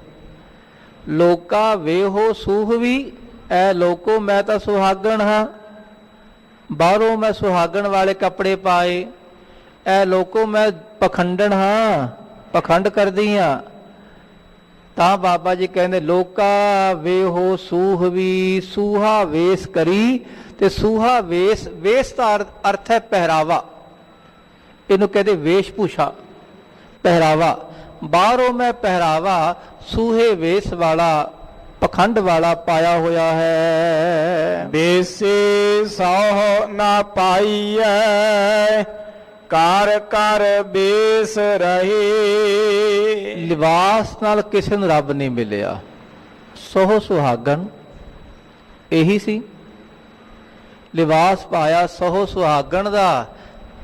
ਲੋਕਾ ਵੇਹੋ ਸੂਹ ਵੀ, ਐ ਲੋਕੋ ਮੈਂ ਤਾਂ ਸੁਹਾਗਣ ਹਾਂ। ਬਾਹਰੋਂ ਮੈਂ ਸੁਹਾਗਣ ਵਾਲੇ ਕੱਪੜੇ ਪਾਏ, ਐ ਲੋਕੋ ਮੈਂ ਪਖੰਡਣ ਹਾਂ, ਪਖੰਡ ਕਰਦੀ ਹਾਂ। ਤਾਂ ਬਾਬਾ ਜੀ ਕਹਿੰਦੇ ਲੋਕਾ ਵੇਹੋ ਸੂਹਵੀ, ਸੂਹਾ ਵੇਸ ਕਰੀ। ਤੇ ਸੂਹਾ ਵੇਸ, ਵੇਸ ਦਾ ਅਰਥ ਹੈ ਪਹਿਰਾਵਾ, ਇਹਨੂੰ ਕਹਿੰਦੇ ਵੇਸ਼ ਭੂਸ਼ਾ, ਪਹਿਰਾਵਾ। ਬਾਹਰੋਂ ਮੈਂ ਪਹਿਰਾਵਾ ਸੂਹੇ ਵੇਸ ਵਾਲਾ, ਪਖੰਡ ਵਾਲਾ ਪਾਇਆ ਹੋਇਆ ਹੈ। ਬੇਸੇ ਸਹੁ ਨਾ ਪਾਈਐ, ਕਰ ਕਰ ਬੇਸ ਰਹੇ। ਲਿਬਾਸ ਨਾਲ ਕਿਸੇ ਨੂੰ ਰੱਬ ਨਹੀਂ ਮਿਲਿਆ। ਸੋਹ ਸੁਹਾਗਣ ਇਹੀ ਸੀ, ਲਿਬਾਸ ਪਾਇਆ ਸੋਹ ਸੁਹਾਗਣ ਦਾ,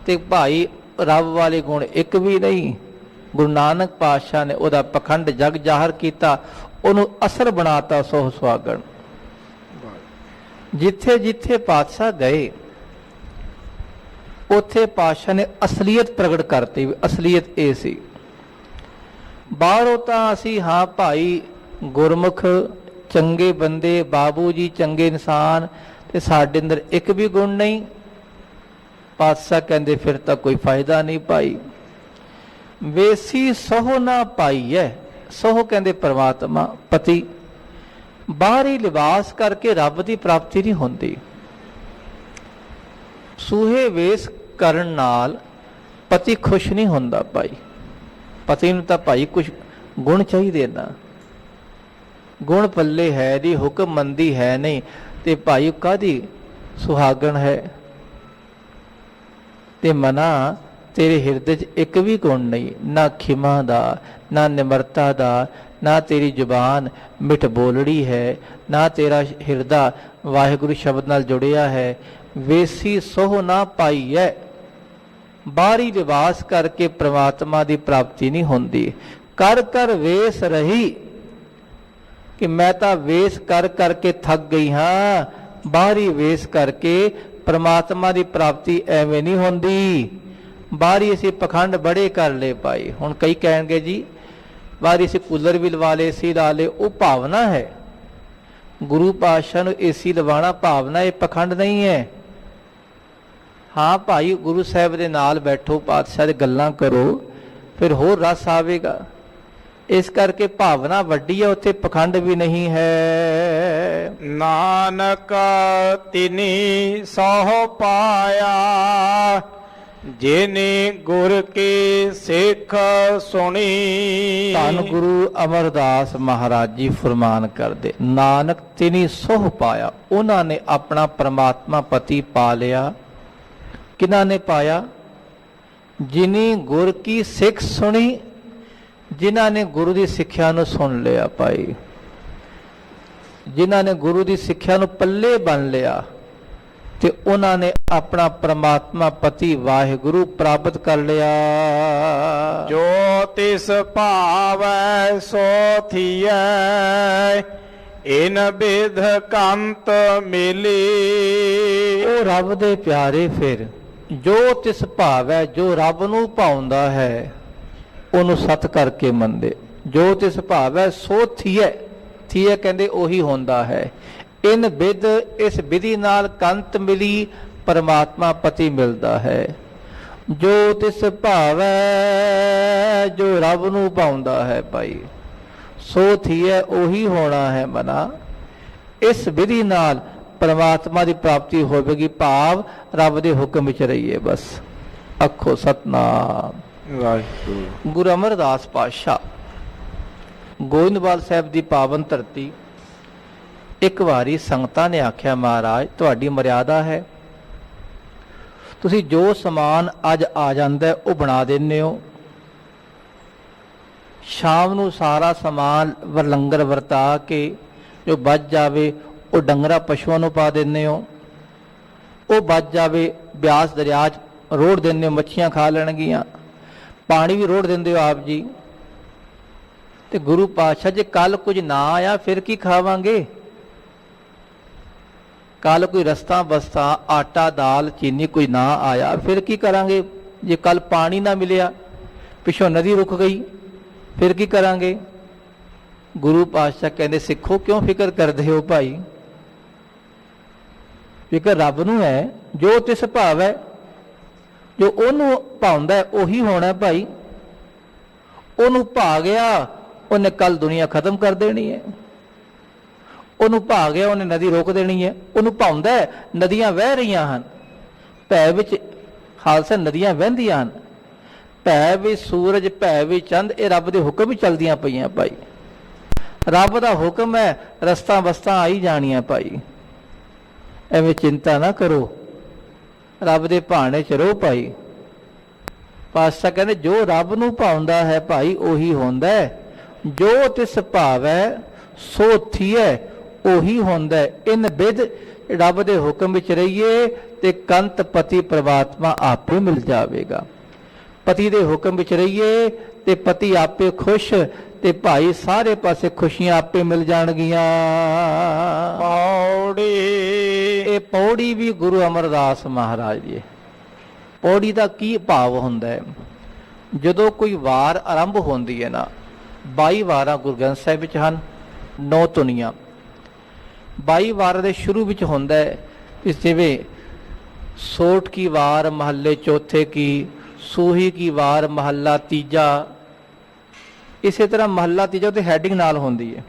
ਤੇ ਭਾਈ ਰੱਬ ਵਾਲੇ ਗੁਣ ਇੱਕ ਵੀ ਨਹੀਂ। ਗੁਰੂ ਨਾਨਕ ਪਾਤਸ਼ਾਹ ਨੇ ਉਹਦਾ ਪਖੰਡ ਜਗ ਜ਼ਾਹਰ ਕੀਤਾ, ਉਹਨੂੰ ਅਸਰ ਬਣਾਤਾ ਸੋਹ ਸੁਹਾਗਣ। ਜਿੱਥੇ ਜਿੱਥੇ ਪਾਤਸ਼ਾਹ ਗਏ ਉੱਥੇ ਪਾਤਸ਼ਾਹ ਨੇ ਅਸਲੀਅਤ ਪ੍ਰਗਟ ਕਰਤੀ। ਅਸਲੀਅਤ ਇਹ ਸੀ, ਬਾਹਰੋਂ ਤਾਂ ਅਸੀਂ ਹਾਂ ਭਾਈ ਗੁਰਮੁਖ ਚੰਗੇ ਬੰਦੇ, ਬਾਬੂ ਜੀ ਚੰਗੇ ਇਨਸਾਨ, ਤੇ ਸਾਡੇ ਅੰਦਰ ਇੱਕ ਵੀ ਗੁਣ ਨਹੀਂ। ਪਾਤਸ਼ਾਹ ਕਹਿੰਦੇ ਫਿਰ ਤਾਂ ਕੋਈ ਫਾਇਦਾ ਨਹੀਂ ਭਾਈ। ਵੇਸੀ ਸਹੁ ਨਾ ਪਾਈਐ, ਸਹੁ ਕਹਿੰਦੇ ਪਰਮਾਤਮਾ ਪਤੀ। ਬਾਹਰੀ ਲਿਬਾਸ ਕਰਕੇ ਰੱਬ ਦੀ ਪ੍ਰਾਪਤੀ ਨਹੀਂ ਹੁੰਦੀ। ਸੂਹੇ ਵੇਸ ਕਰਨ ਨਾਲ ਪਤੀ ਖੁਸ਼ ਨਹੀਂ ਹੁੰਦਾ ਭਾਈ। ਪਤੀ ਨੂੰ ਤਾਂ ਭਾਈ ਕੁਝ ਗੁਣ ਚਾਹੀਦੇ ਨਾ, ਗੁਣ ਪੱਲੇ ਹੈ ਨਹੀਂ, ਹੁਕਮਮੰਦੀ ਹੈ ਨਹੀਂ, ਤੇ ਭਾਈ ਕਾਹਦੀ ਸੁਹਾਗਣ ਹੈ। ਤੇ ਮਨਾ ਤੇਰੇ ਹਿਰਦੇ 'ਚ ਇੱਕ ਵੀ ਗੁਣ ਨਹੀਂ, ਨਾ ਖਿਮਾ ਦਾ, ਨਾ ਨਿਮਰਤਾ ਦਾ, ਨਾ ਤੇਰੀ ਜ਼ੁਬਾਨ ਮਿੱਠ ਬੋਲੜੀ ਹੈ, ਨਾ ਤੇਰਾ ਹਿਰਦਾ ਵਾਹਿਗੁਰੂ ਸ਼ਬਦ ਨਾਲ ਜੁੜਿਆ ਹੈ। ਵੇਸੀ ਸੋਹ ਨਾ ਪਾਈਐ, ਬਾਹਰੀ ਲਿਬਾਸ ਕਰਕੇ ਪ੍ਰਮਾਤਮਾ ਦੀ ਪ੍ਰਾਪਤੀ ਨਹੀਂ ਹੁੰਦੀ। ਕਰ ਕਰ ਵੇਸ ਰਹੀ, ਕਿ ਮੈਂ ਤਾਂ ਵੇਸ ਕਰ ਕਰਕੇ ਥੱਕ ਗਈ ਹਾਂ, ਬਾਹਰੀ ਵੇਸ ਕਰਕੇ ਪ੍ਰਮਾਤਮਾ ਦੀ ਪ੍ਰਾਪਤੀ ਐਵੇਂ ਨਹੀਂ ਹੁੰਦੀ। ਬਾਹਰੀ ਅਸੀਂ ਪਖੰਡ ਬੜੇ ਕਰ ਲਏ ਭਾਈ। ਹੁਣ ਕਈ ਕਹਿਣਗੇ ਜੀ ਬਾਹਰੀ ਅਸੀਂ ਕੂਲਰ ਵੀ ਲਵਾ ਲਏ, ਏਸੀ ਲਾ ਲਏ, ਉਹ ਭਾਵਨਾ ਹੈ। ਗੁਰੂ ਪਾਤਸ਼ਾਹ ਨੂੰ ਏਸੀ ਲਵਾਉਣਾ ਭਾਵਨਾ, ਇਹ ਪਖੰਡ ਨਹੀਂ ਹੈ। ਹਾਂ ਭਾਈ ਗੁਰੂ ਸਾਹਿਬ ਦੇ ਨਾਲ ਬੈਠੋ, ਪਾਤਸ਼ਾਹ ਦੇ ਗੱਲਾਂ ਕਰੋ, ਫਿਰ ਹੋਰ ਰਸ ਆਵੇਗਾ। ਇਸ ਕਰਕੇ ਭਾਵਨਾ ਵੱਡੀ ਹੈ, ਉੱਥੇ ਪਖੰਡ ਵੀ ਨਹੀਂ ਹੈ। ਨਾਨਕ ਤਿਨੀ ਸਹੁ ਪਾਇਆ, ਜਿਨੇ ਗੁਰ ਕੀ ਸਿੱਖ ਸੁਣੀ। ਧੰਨ ਗੁਰੂ ਅਮਰਦਾਸ ਮਹਾਰਾਜ ਜੀ ਫਰਮਾਨ ਕਰਦੇ, ਨਾਨਕ ਤਿਨੀ ਸਹੁ ਪਾਇਆ, ਉਹਨਾਂ ਨੇ ਆਪਣਾ ਪ੍ਰਮਾਤਮਾ ਪਤੀ ਪਾ ਲਿਆ। ਕਿਹਨਾਂ ਨੇ ਪਾਇਆ? ਜਿਨੀ ਗੁਰ ਕੀ ਸਿੱਖ ਸੁਣੀ, ਜਿਨ੍ਹਾਂ ਨੇ ਗੁਰੂ ਦੀ ਸਿੱਖਿਆ ਨੂੰ ਸੁਣ ਲਿਆ ਭਾਈ, ਜਿਨ੍ਹਾਂ ਨੇ ਗੁਰੂ ਦੀ ਸਿੱਖਿਆ ਨੂੰ ਪੱਲੇ ਬੰਨ ਲਿਆ, ਤੇ ਉਹਨਾਂ ਨੇ ਆਪਣਾ ਪ੍ਰਮਾਤਮਾ ਪਤੀ ਵਾਹਿਗੁਰੂ ਪ੍ਰਾਪਤ ਕਰ ਲਿਆ। ਜੋ ਤਿਸ ਭਾਵੈ ਸੋ ਥੀਐ, ਇਨ ਬਿਧ ਕੰਤ ਮਿਲੀ। ਉਹ ਰੱਬ ਦੇ ਪਿਆਰੇ, ਫਿਰ ਜੋ ਤਿਸ ਭਾਵੈ, ਜੋ ਰੱਬ ਨੂੰ ਭਾਉਂਦਾ ਹੈ ਉਹਨੂੰ ਸਤ ਕਰਕੇ ਮੰਨਦੇ। ਜੋ ਤਿਸ ਭਾਵੈ ਸੋ ਥੀਐ, ਥੀਐ ਕਹਿੰਦੇ ਉਹੀ ਹੁੰਦਾ ਹੈ। ਇਨ ਬਿਧ, ਇਸ ਵਿਧੀ ਨਾਲ ਕੰਤ ਮਿਲੀ, ਪਰਮਾਤਮਾ ਪਤੀ ਮਿਲਦਾ ਹੈ। ਜੋ ਤਿਸ ਭਾਵੈ, ਜੋ ਰੱਬ ਨੂੰ ਭਾਉਂਦਾ ਹੈ ਭਾਈ, ਸੋ ਥੀਐ ਉਹੀ ਹੋਣਾ ਹੈ ਮਨਾ। ਇਸ ਵਿਧੀ ਨਾਲ ਪਰਮਾਤਮਾ ਦੀ ਪ੍ਰਾਪਤੀ ਹੋਵੇਗੀ, ਭਾਵ ਰੱਬ ਦੇ ਹੁਕਮ ਵਿੱਚ ਰਹੀਏ ਬਸ। ਆਖੋ ਸਤਨਾਮ ਵਾਹਿਗੁਰੂ। ਗੁਰੂ ਅਮਰਦਾਸ ਪਾਤਸ਼ਾਹ ਗੋਇੰਦਵਾਲ ਸਾਹਿਬ ਦੀ ਪਾਵਨ ਧਰਤੀ, ਇੱਕ ਵਾਰੀ ਸੰਗਤਾਂ ਨੇ ਆਖਿਆ ਮਹਾਰਾਜ ਤੁਹਾਡੀ ਮਰਿਆਦਾ ਹੈ, ਤੁਸੀਂ ਜੋ ਸਮਾਨ ਅੱਜ ਆ ਜਾਂਦਾ ਉਹ ਬਣਾ ਦਿੰਦੇ ਹੋ, ਸ਼ਾਮ ਨੂੰ ਸਾਰਾ ਸਮਾਨ ਲੰਗਰ ਵਰਤਾ ਕੇ ਜੋ ਬਚ ਜਾਵੇ ਉਹ ਡੰਗਰਾ ਪਸ਼ੂਆਂ ਨੂੰ ਪਾ ਦਿੰਦੇ ਹੋ, ਉਹ ਬਚ ਜਾਵੇ ਬਿਆਸ ਦਰਿਆ 'ਚ ਰੋੜ ਦਿੰਦੇ ਹੋ, ਮੱਛੀਆਂ ਖਾ ਲੈਣਗੀਆਂ, ਪਾਣੀ ਵੀ ਰੋੜ ਦਿੰਦੇ ਹੋ ਆਪ ਜੀ। ਤੇ ਗੁਰੂ ਪਾਤਸ਼ਾਹ ਜੇ ਕੱਲ ਕੁਝ ਨਾ ਆਇਆ ਫਿਰ ਕੀ ਖਾਵਾਂਗੇ? ਕੱਲ ਕੋਈ ਰਸਤਾ ਬਸਤਾ ਆਟਾ ਦਾਲ ਚੀਨੀ ਕੋਈ ਨਾ ਆਇਆ ਫਿਰ ਕੀ ਕਰਾਂਗੇ? ਜੇ ਕੱਲ ਪਾਣੀ ਨਾ ਮਿਲਿਆ, ਪਿੱਛੋਂ ਨਦੀ ਰੁਕ ਗਈ, ਫਿਰ ਕੀ ਕਰਾਂਗੇ? ਗੁਰੂ ਪਾਤਸ਼ਾਹ ਕਹਿੰਦੇ ਸਿੱਖੋ ਕਿਉਂ ਫਿਕਰ ਕਰਦੇ ਹੋ ਭਾਈ, ਜੇਕਰ ਰੱਬ ਨੂੰ ਹੈ, ਜੋ ਤਿਸ ਭਾਵ ਹੈ, ਜੋ ਉਹਨੂੰ ਭਾਉਂਦਾ ਉਹੀ ਹੋਣਾ ਭਾਈ। ਉਹਨੂੰ ਭਾ ਗਿਆ, ਉਹਨੇ ਕੱਲ ਦੁਨੀਆ ਖਤਮ ਕਰ ਦੇਣੀ ਹੈ। ਉਹਨੂੰ ਭਾ ਗਿਆ, ਉਹਨੇ ਨਦੀ ਰੋਕ ਦੇਣੀ ਹੈ। ਉਹਨੂੰ ਭਾਉਂਦਾ, ਨਦੀਆਂ ਵਹਿ ਰਹੀਆਂ ਹਨ। ਭੈ ਵਿੱਚ ਖਾਲਸਾ ਨਦੀਆਂ ਵਹਿੰਦੀਆਂ ਹਨ। ਭੈ ਵੀ ਸੂਰਜ, ਭੈ ਵੀ ਚੰਦ, ਇਹ ਰੱਬ ਦੇ ਹੁਕਮ ਹੀ ਚਲਦੀਆਂ ਪਈਆਂ ਭਾਈ। ਰੱਬ ਦਾ ਹੁਕਮ ਹੈ, ਰਸਤਾ ਬਸਤਾਂ ਆਈ ਜਾਣੀਆਂ ਭਾਈ। ਐਵੇਂ ਚਿੰਤਾ ਨਾ ਕਰੋ, ਰੱਬ ਦੇ ਭਾਣੇ ਚ ਰਹੋ ਭਾਈ। ਪਾਤਸ਼ਾਹ ਕਹਿੰਦੇ ਜੋ ਰੱਬ ਨੂੰ ਭਾਉਂਦਾ ਹੈ ਭਾਈ ਉਹੀ ਹੁੰਦਾ ਹੈ। ਜੋ ਤਿਸ ਭਾਵੈ ਸੋ ਥੀਐ, ਉਹੀ ਹੁੰਦਾ ਹੈ। ਇਨ ਬਿਧ ਰੱਬ ਦੇ ਹੁਕਮ ਵਿੱਚ ਰਹੀਏ ਤੇ ਕੰਤ ਪਤੀ ਪ੍ਰਮਾਤਮਾ ਆਪੇ ਮਿਲ ਜਾਵੇਗਾ। ਪਤੀ ਦੇ ਹੁਕਮ ਵਿੱਚ ਰਹੀਏ ਤੇ ਪਤੀ ਆਪੇ ਖੁਸ਼, ਤੇ ਭਾਈ ਸਾਰੇ ਪਾਸੇ ਖੁਸ਼ੀਆਂ ਆਪੇ ਮਿਲ ਜਾਣਗੀਆਂ। ਪੌੜੀ। ਇਹ ਪੌੜੀ ਵੀ ਗੁਰੂ ਅਮਰਦਾਸ ਮਹਾਰਾਜ ਦੀ ਹੈ। ਪੌੜੀ ਦਾ ਕੀ ਭਾਵ ਹੁੰਦਾ ਹੈ? ਜਦੋਂ ਕੋਈ ਵਾਰ ਆਰੰਭ ਹੁੰਦੀ ਹੈ ਨਾ, 22 ਵਾਰਾਂ ਗੁਰੂ ਗ੍ਰੰਥ ਸਾਹਿਬ ਵਿੱਚ ਹਨ, 9 ਧੁਨੀਆਂ। 22 ਵਾਰਾਂ ਦੇ ਸ਼ੁਰੂ ਵਿੱਚ ਹੁੰਦਾ ਹੈ ਇਸ ਜਿਵੇਂ ਸੋਠ ਕੀ ਵਾਰ ਮਹੱਲੇ ਚੌਥੇ ਕੀ, ਸੂਹੀ ਕੀ ਵਾਰ ਮਹੱਲਾ ਤੀਜਾ। ਇਸੇ ਤਰ੍ਹਾਂ ਮਹੱਲਾ ਤੀਜਾ ਉਹਦੇ ਹੈਡਿੰਗ ਨਾਲ ਹੁੰਦੀ ਹੈ।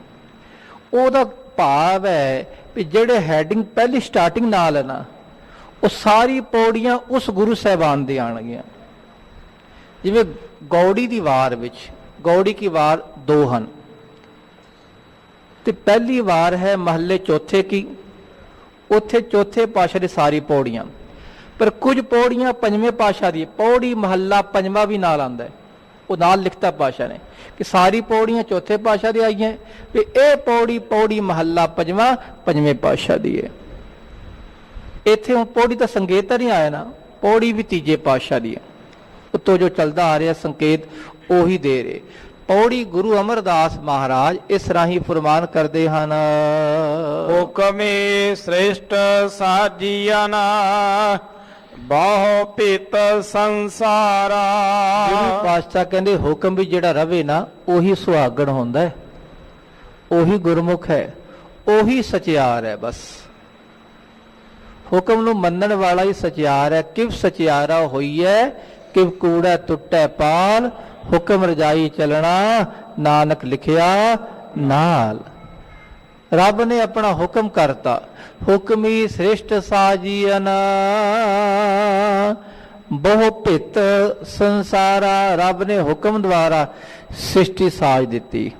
ਉਹਦਾ ਭਾਵ ਹੈ ਵੀ ਜਿਹੜੇ ਹੈਡਿੰਗ ਪਹਿਲੀ ਸਟਾਰਟਿੰਗ ਨਾਲ ਹੈ ਨਾ, ਉਹ ਸਾਰੀ ਪੌੜੀਆਂ ਉਸ ਗੁਰੂ ਸਾਹਿਬਾਨ ਦੇ ਆਣਗੀਆਂ। ਜਿਵੇਂ ਗੌੜੀ ਦੀ ਵਾਰ ਵਿੱਚ, ਗੌੜੀ ਕੀ ਵਾਰ 2 ਹਨ, ਤੇ ਪਹਿਲੀ ਵਾਰ ਹੈ ਮਹੱਲੇ ਚੌਥੇ ਕੀ, ਉੱਥੇ ਚੌਥੇ ਪਾਤਸ਼ਾਹ ਦੀ ਸਾਰੀ ਪੌੜੀਆਂ। ਪਰ ਕੁਝ ਪੌੜੀਆਂ ਪੰਜਵੇਂ ਪਾਤਸ਼ਾਹ ਦੀ, ਪੌੜੀ ਮਹੱਲਾ ਪੰਜਵਾਂ ਵੀ ਨਾਲ ਆਉਂਦਾ ਹੈ, ਉਹ ਨਾਲ ਲਿਖਤਾ ਪਾਤਸ਼ਾਹ ਨੇ ਕਿ ਸਾਰੀ ਪੌੜੀਆਂ ਚੌਥੇ ਪਾਤਸ਼ਾਹ ਦੀ ਆਈਆਂ, ਵੀ ਇਹ ਪੌੜੀ ਪੌੜੀ ਮਹੱਲਾ ਪੰਜਵਾਂ ਪੰਜਵੇਂ ਪਾਤਸ਼ਾਹ ਦੀ ਹੈ। ਇੱਥੇ ਹੁਣ ਪੌੜੀ ਦਾ ਸੰਕੇਤ ਤਾਂ ਨਹੀਂ ਆਇਆ ਨਾ, ਪੌੜੀ ਵੀ ਤੀਜੇ ਪਾਤਸ਼ਾਹ ਦੀ ਹੈ। ਉੱਤੋਂ ਜੋ ਚੱਲਦਾ ਆ ਰਿਹਾ ਸੰਕੇਤ ਉਹੀ ਦੇ ਰਹੇ। ਪੌੜੀ ਗੁਰੂ ਅਮਰਦਾਸ ਮਹਾਰਾਜ ਇਸ ਰਾਹੀਂ ਫਰਮਾਨ ਕਰਦੇ ਹਨ, ਹੁਕਮੇ ਸ੍ਰੇਸ਼ਟ ਸਾਜੀਆ ਨਾ, ਬਹੁ ਪਿਤ ਸੰਸਾਰਾ। ਗੁਰੂ ਪਾਤਸ਼ਾਹ ਕਹਿੰਦੇ ਹੁਕਮ ਵੀ ਜਿਹੜਾ ਰਵੇ ਨਾ ਉਹੀ ਸੁਹਾਗਣ ਹੁੰਦਾ ਹੈ, ਉਹੀ ਗੁਰਮੁਖ ਹੈ, ਉਹੀ ਸਚਿਆਰ ਹੈ। ਬਸ ਹੁਕਮ ਨੂੰ ਮੰਨਣ ਵਾਲਾ ਹੀ ਸਚਿਆਰ ਹੈ। ਕਿਵ ਸਚਿਆਰਾ ਹੋਈ ਹੈ, ਕਿਵ ਕੂੜਾ ਟੁੱਟੈ ਪਾਲ, ਹੁਕਮ ਰਜਾਈ ਚੱਲਣਾ ਨਾਨਕ ਲਿਖਿਆ ਨਾਲ। ਰੱਬ ਨੇ ਆਪਣਾ ਹੁਕਮ ਕਰਤਾ, ਹੁਕਮੀ ਸ੍ਰੇਸ਼ਟ ਸਾਜੀਅਨ, ਬਹੁ ਭਿਤ ਸੰਸਾਰਾ। ਰੱਬ ਨੇ ਹੁਕਮ ਦੁਆਰਾ ਸ੍ਰਿਸ਼ਟੀ ਸਾਜ ਦਿੱਤੀ।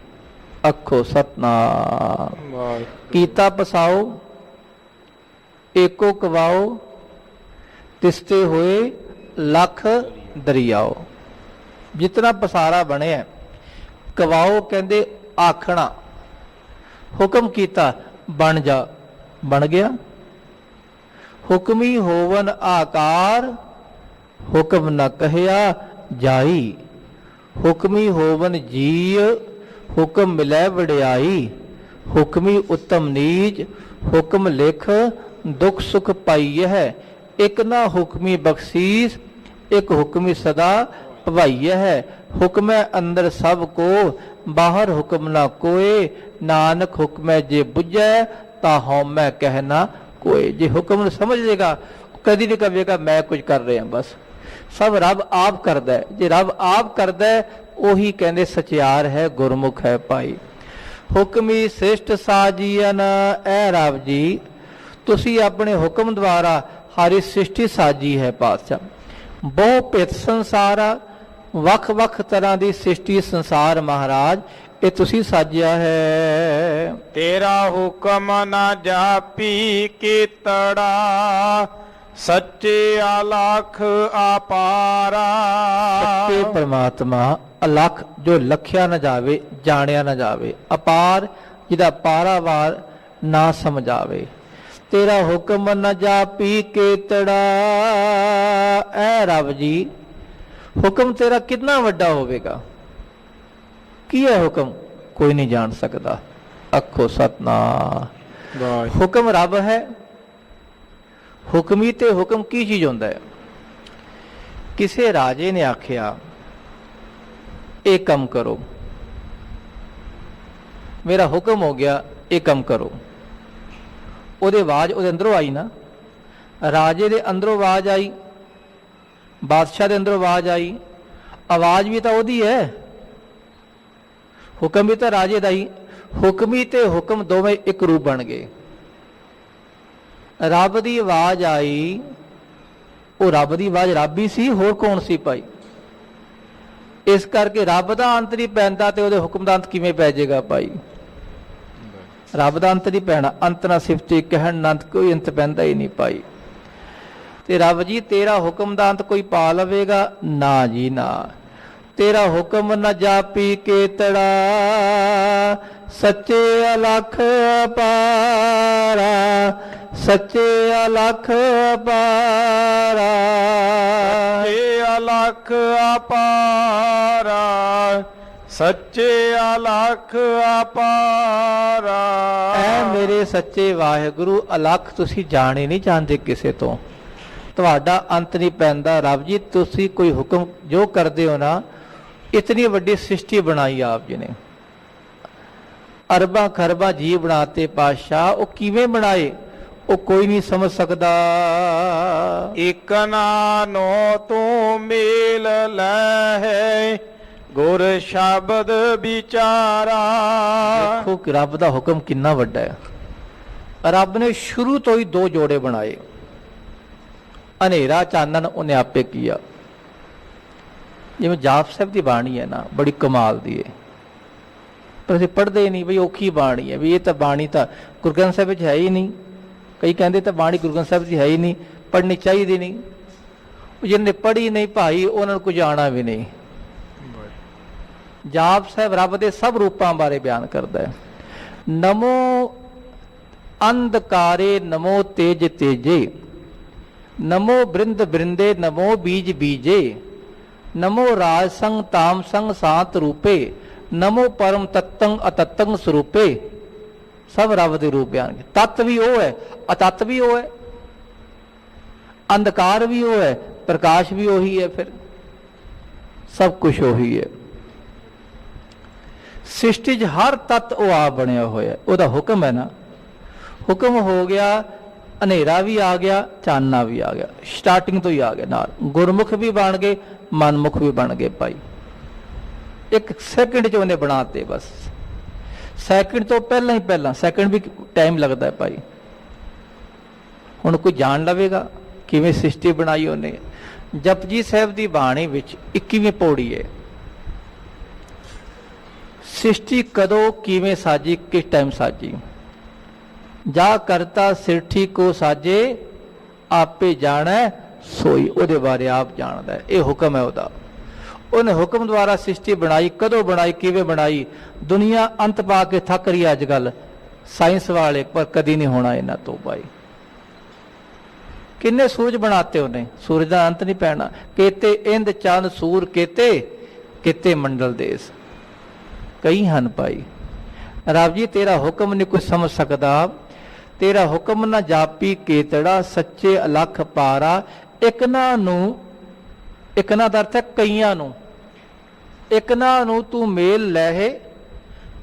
ਅੱਖੋ ਸਤਨਾਮ। ਕੀਤਾ ਪਸਾਓ, ਏਕੋ ਕਵਾਓ, ਤਿਸਤੇ ਹੋਏ ਲੱਖ ਦਰਿਆਓ। ਜਿਤਨਾ ਪਸਾਰਾ ਬਣਿਆ, ਕਵਾਓ ਕਹਿੰਦੇ ਆਖਣਾ, ਹੁਕਮ ਕੀਤਾ ਬਣ ਜਾ, ਬਣ ਗਿਆ। ਹੁਕਮੀ ਹੋਵਨ ਆਕਾਰ, ਹੁਕਮ ਨ ਕਹਿਆ ਜਾਈ। ਹੁਕਮੀ ਹੋਵਨ ਜੀ, ਹੁਕਮ ਮਿਲੈ ਵਡਿਆਈ। ਹੁਕਮੀ ਉਤਮ ਨੀਚ, ਹੁਕਮ ਲਿਖ ਦੁਖ ਸੁਖ ਪਾਈਐ ਹੈ। ਇੱਕ ਨਾ ਹੁਕਮੀ ਬਖਸ਼ੀਸ, ਇੱਕ ਹੁਕਮੀ ਸਦਾ ਭਵਾਈਐ ਹੈ। ਹੁਕਮੈ ਅੰਦਰ ਸਭ ਕੋ, ਬਾਹਰ ਹੁਕਮ ਨਾ ਕੋਏ। ਨਾਨਕ ਹੁਕਮੈ ਜੇ ਬੁੱਝੈ, ਤਾ ਹਉਮੈ ਕਹਿਣਾ ਕੋਏ। ਜੇ ਹੁਕਮ ਨੂੰ ਸਮਝ ਲੇਗਾ, ਕਦੀ ਨਹੀਂ ਕਹੇਗਾ ਮੈਂ ਕੁਝ ਕਰ ਰਿਹਾ। ਬਸ ਸਭ ਰੱਬ ਆਪ ਕਰਦਾ ਹੈ। ਜੇ ਰੱਬ ਆਪ ਕਰਦਾ ਹੈ, ਉਹੀ ਕਹਿੰਦੇ ਸਚਿਆਰ ਹੈ, ਗੁਰਮੁਖ ਹੈ ਭਾਈ। ਹੁਕਮੀ ਸ੍ਰੇਸ਼ਟ ਸਾਜੀਅਨ, ਐ ਰੱਬ ਜੀ ਤੁਸੀਂ ਆਪਣੇ ਹੁਕਮ ਦੁਆਰਾ ਹਾਰੀ ਸ੍ਰਿਸ਼ਟੀ ਸਾਜੀ ਹੈ ਪਾਤਸ਼ਾਹ। ਬਹੁ ਭਿਤ ਸੰਸਾਰਾ, ਵੱਖ ਵੱਖ ਤਰ੍ਹਾਂ ਦੀ ਸ੍ਰਿਸ਼ਟੀ ਸੰਸਾਰ ਮਹਾਰਾਜ ਇਹ ਤੁਸੀਂ ਸਾਜਿਆ ਹੈ। ਤੇਰਾ ਹੁਕਮ ਨਾ ਜਾਪੀ ਕੀਤੜਾ, ਸੱਚੇ ਅਲਖ ਅਪਾਰਾ। ਸੱਚੇ ਪਰਮਾਤਮਾ ਅਲਖ, ਜੋ ਲਖਿਆ ਨਾ ਜਾਵੇ, ਜਾਣਿਆ ਨਾ ਜਾਵੇ, ਅਪਾਰ ਜਿਹਦਾ ਪਾਰਾਵਾਰ ਨਾ ਸਮਝਾਵੇ। ਤੇਰਾ ਹੁਕਮ ਨਾ ਜਾਪੀ ਕੀਤੜਾ, ਐ ਰੱਬ ਜੀ ਹੁਕਮ ਤੇਰਾ ਕਿੰਨਾ ਵੱਡਾ ਹੋਵੇਗਾ। ਕੀ ਹੈ ਹੁਕਮ? ਕੋਈ ਨਹੀਂ ਜਾਣ ਸਕਦਾ। ਅੱਖੋ ਸਤਨਾਮ। ਹੁਕਮ ਰੱਬ ਹੈ। ਹੁਕਮੀ ਤੇ ਹੁਕਮ ਕੀ ਚੀਜ਼ ਹੁੰਦਾ ਹੈ? ਕਿਸੇ ਰਾਜੇ ਨੇ ਆਖਿਆ ਇਹ ਕੰਮ ਕਰੋ, ਮੇਰਾ ਹੁਕਮ ਹੋ ਗਿਆ ਇਹ ਕੰਮ ਕਰੋ। ਉਹਦੇ ਆਵਾਜ਼ ਉਹਦੇ ਅੰਦਰੋਂ ਆਈ ਨਾ, ਰਾਜੇ ਦੇ ਅੰਦਰੋਂ ਆਵਾਜ਼ ਆਈ, ਬਾਦਸ਼ਾਹ ਦੇ ਅੰਦਰੋਂ ਆਵਾਜ਼ ਆਈ, ਆਵਾਜ਼ ਵੀ ਤਾਂ ਉਹਦੀ ਹੈ, ਹੁਕਮ ਵੀ ਤਾਂ ਰਾਜੇ ਦਾ ਹੀ। ਹੁਕਮੀ ਤੇ ਹੁਕਮ ਦੋਵੇਂ ਇੱਕ ਰੂਪ ਬਣ ਗਏ। ਰੱਬ ਦੀ ਆਵਾਜ਼ ਆਈ, ਉਹ ਰੱਬ ਦੀ ਆਵਾਜ਼ ਰੱਬ ਹੀ ਸੀ, ਹੋਰ ਕੌਣ ਸੀ ਭਾਈ? ਇਸ ਕਰਕੇ ਰੱਬ ਦਾ ਅੰਤ ਨਹੀਂ ਪੈਂਦਾ ਤੇ ਉਹਦੇ ਹੁਕਮ ਦਾ ਅੰਤ ਕਿਵੇਂ ਪੈ ਜਾਏਗਾ ਭਾਈ? ਰੱਬ ਦਾ ਅੰਤ ਨਹੀਂ ਪੈਣਾ। ਅੰਤ ਨਾ ਸਿਫਤੀ ਕਹਿਣ ਨਾ ਅੰਤ, ਕੋਈ ਅੰਤ ਪੈਂਦਾ ਹੀ ਨਹੀਂ ਭਾਈ। ਤੇ ਰੱਬ ਜੀ ਤੇਰਾ ਹੁਕਮ ਦਾ ਅੰਤ ਕੋਈ ਪਾ ਲਵੇਗਾ? ਨਾ ਜੀ ਨਾ। ਤੇਰਾ ਹੁਕਮ ਨਾ ਜਾਪੀ ਕੇਤੜਾ, ਸੱਚੇ ਅਲਖ ਅਪਾਰਾ, ਸੱਚੇ ਅਲਖ ਅਪਾਰਾ, ਸੱਚੇ ਅਲਖ ਅਪਾਰਾ, ਸੱਚੇ ਅਲਖ ਅਪਾਰਾ। ਐ ਮੇਰੇ ਸੱਚੇ ਵਾਹਿਗੁਰੂ, ਅਲਖ ਤੁਸੀਂ ਜਾਣੇ ਨਹੀਂ ਜਾਂਦੇ ਕਿਸੇ ਤੋਂ, ਤੁਹਾਡਾ ਅੰਤ ਨਹੀਂ ਪੈਂਦਾ। ਰੱਬ ਜੀ ਤੁਸੀਂ ਕੋਈ ਹੁਕਮ ਜੋ ਕਰਦੇ ਹੋ ਨਾ, ਇਤਨੀ ਵੱਡੀ ਸ੍ਰਿਸ਼ਟੀ ਬਣਾਈ ਆਪ ਜੀ ਨੇ, ਅਰਬਾਂ ਖਰਬਾਂ ਜੀਵ ਬਣਾਤੇ ਪਾਤਸ਼ਾਹ, ਉਹ ਕਿਵੇਂ ਬਣਾਏ ਉਹ ਕੋਈ ਨਹੀਂ ਸਮਝ ਸਕਦਾ। ਇਕ ਨਾਨੋ ਤੂੰ ਮੇਲ ਲੈ ਹੈ, ਗੁਰ ਸ਼ਬਦ ਵਿਚਾਰਾ। ਦੇਖੋ ਕਿ ਰੱਬ ਦਾ ਹੁਕਮ ਕਿੰਨਾ ਵੱਡਾ ਹੈ। ਰੱਬ ਨੇ ਸ਼ੁਰੂ ਤੋਂ ਹੀ ਦੋ ਜੋੜੇ ਬਣਾਏ, ਹਨੇਰਾ ਚਾਨਣ ਉਹਨੇ ਆਪੇ ਕੀਆ। ਜਿਵੇਂ ਜਾਪ ਸਾਹਿਬ ਦੀ ਬਾਣੀ ਹੈ ਨਾ, ਬੜੀ ਕਮਾਲ ਦੀ ਹੈ, ਪਰ ਅਸੀਂ ਪੜ੍ਹਦੇ ਹੀ ਨਹੀਂ ਬਈ ਔਖੀ ਬਾਣੀ ਹੈ, ਵੀ ਇਹ ਤਾਂ ਬਾਣੀ ਤਾਂ ਗੁਰੂ ਗ੍ਰੰਥ ਸਾਹਿਬ ਵਿੱਚ ਹੈ ਹੀ ਨਹੀਂ। ਕਈ ਕਹਿੰਦੇ ਤਾਂ ਬਾਣੀ ਗੁਰੂ ਗ੍ਰੰਥ ਸਾਹਿਬ ਦੀ ਹੈ ਹੀ ਨਹੀਂ, ਪੜ੍ਹਨੀ ਚਾਹੀਦੀ ਨਹੀਂ। ਜਿਹਨੇ ਪੜ੍ਹੀ ਨਹੀਂ ਭਾਈ ਉਹਨਾਂ ਨੂੰ ਕੁਝ ਆਉਣਾ ਵੀ ਨਹੀਂ। ਜਾਪ ਸਾਹਿਬ ਰੱਬ ਦੇ ਸਭ ਰੂਪਾਂ ਬਾਰੇ ਬਿਆਨ ਕਰਦਾ ਹੈ। ਨਮੋ ਅੰਧਕਾਰੇ ਨਮੋ ਤੇਜ ਤੇਜੇ, ਨਮੋ ਬ੍ਰਿੰਦ ਬ੍ਰਿੰਦੇ ਨਮੋ ਬੀਜ ਬੀਜੇ, ਨਮੋ ਰਾਜ ਸੰਗ ਤਾਮ ਸੰਗ ਸਾਤ ਰੂਪੇ, ਨਮੋ ਪਰਮ ਤਤੰ ਅਤਤੰ ਸਰੂਪੇ। ਸਭ ਰੱਬ ਦੇ ਰੂਪ ਬਿਆਨ। ਤਤ ਵੀ ਉਹ ਹੈ, ਅਤਤ ਵੀ ਉਹ ਹੈ, ਅੰਧਕਾਰ ਵੀ ਉਹ ਹੈ, ਪ੍ਰਕਾਸ਼ ਵੀ ਉਹੀ ਹੈ, ਫਿਰ ਸਭ ਕੁਝ ਉਹੀ ਹੈ। ਸ੍ਰਿਸ਼ਟੀ 'ਚ ਹਰ ਤੱਤ ਉਹ ਆਪ ਬਣਿਆ ਹੋਇਆ, ਉਹਦਾ ਹੁਕਮ ਹੈ ਨਾ। ਹੁਕਮ ਹੋ ਗਿਆ, ਹਨੇਰਾ ਵੀ ਆ ਗਿਆ, ਚਾਨਣਾ ਵੀ ਆ ਗਿਆ, ਸਟਾਰਟਿੰਗ ਤੋਂ ਹੀ ਆ ਗਿਆ ਨਾਲ। ਗੁਰਮੁਖ ਵੀ ਬਣ ਗਏ, ਮਨਮੁਖ ਵੀ ਬਣ ਗਏ ਭਾਈ। ਇੱਕ ਸੈਕਿੰਡ 'ਚ ਉਹਨੇ ਬਣਾਤੇ ਬਸ। ਸੈਕਿੰਡ ਤੋਂ ਪਹਿਲਾਂ ਹੀ ਪਹਿਲਾਂ, ਸੈਕਿੰਡ ਵੀ ਟਾਈਮ ਲੱਗਦਾ ਹੈ ਭਾਈ। ਹੁਣ ਕੋਈ ਜਾਣ ਲਵੇਗਾ ਕਿਵੇਂ ਸ੍ਰਿਸ਼ਟੀ ਬਣਾਈ ਉਹਨੇ। ਜਪਜੀ ਸਾਹਿਬ ਦੀ ਬਾਣੀ ਵਿੱਚ 21ਵੀਂ ਪੌੜੀ ਹੈ। ਸ੍ਰਿਸ਼ਟੀ ਕਦੋਂ ਕਿਵੇਂ ਸਾਜੀ, ਕਿਸ ਟਾਈਮ ਸਾਜੀ। ਜਾ ਕਰਤਾ ਸਿਰਠੀ ਕੋ ਸਾਜੇ, ਆਪੇ ਜਾਣੈ ਸੋਈ। ਉਹਦੇ ਬਾਰੇ ਆਪ ਜਾਣਦਾ ਹੈ, ਇਹ ਹੁਕਮ ਹੈ ਉਹਦਾ। ਉਹਨੇ ਹੁਕਮ ਦੁਆਰਾ ਸ੍ਰਿਸ਼ਟੀ ਬਣਾਈ। ਕਦੋਂ ਬਣਾਈ, ਕਿਵੇਂ ਬਣਾਈ। ਦੁਨੀਆ ਅੰਤ ਪਾ ਕੇ ਥੱਕ ਰਹੀ ਅੱਜ ਕੱਲ ਸਾਇੰਸ ਵਾਲੇ, ਪਰ ਕਦੀ ਨਹੀਂ ਹੋਣਾ ਇਹਨਾਂ ਤੋਂ ਭਾਈ। ਕਿੰਨੇ ਸੂਰਜ ਬਣਾਤੇ ਉਹਨੇ, ਸੂਰਜ ਦਾ ਅੰਤ ਨਹੀਂ ਪੈਣਾ। ਕੇਤੇ ਇੰਦ ਚੰਦ ਸੂਰ ਕੇਤੇ, ਕਿਤੇ ਮੰਡਲ ਦੇਸ, ਕਈ ਹਨ ਭਾਈ। ਰੱਬ ਜੀ ਤੇਰਾ ਹੁਕਮ ਨਹੀਂ ਕੋਈ ਸਮਝ ਸਕਦਾ। ਤੇਰਾ ਹੁਕਮ ਨਾ ਜਾਪੀ ਕੇਤੜਾ, ਸੱਚੇ ਅਲਖ ਪਾਰਾ। ਇਕਨਾਂ ਨੂੰ, ਇਕਨਾਂ ਦਾ ਅਰਥ ਹੈ ਕਈਆਂ ਨੂੰ, ਇਕਨਾਂ ਨੂੰ ਤੂੰ ਮੇਲ ਲੈ।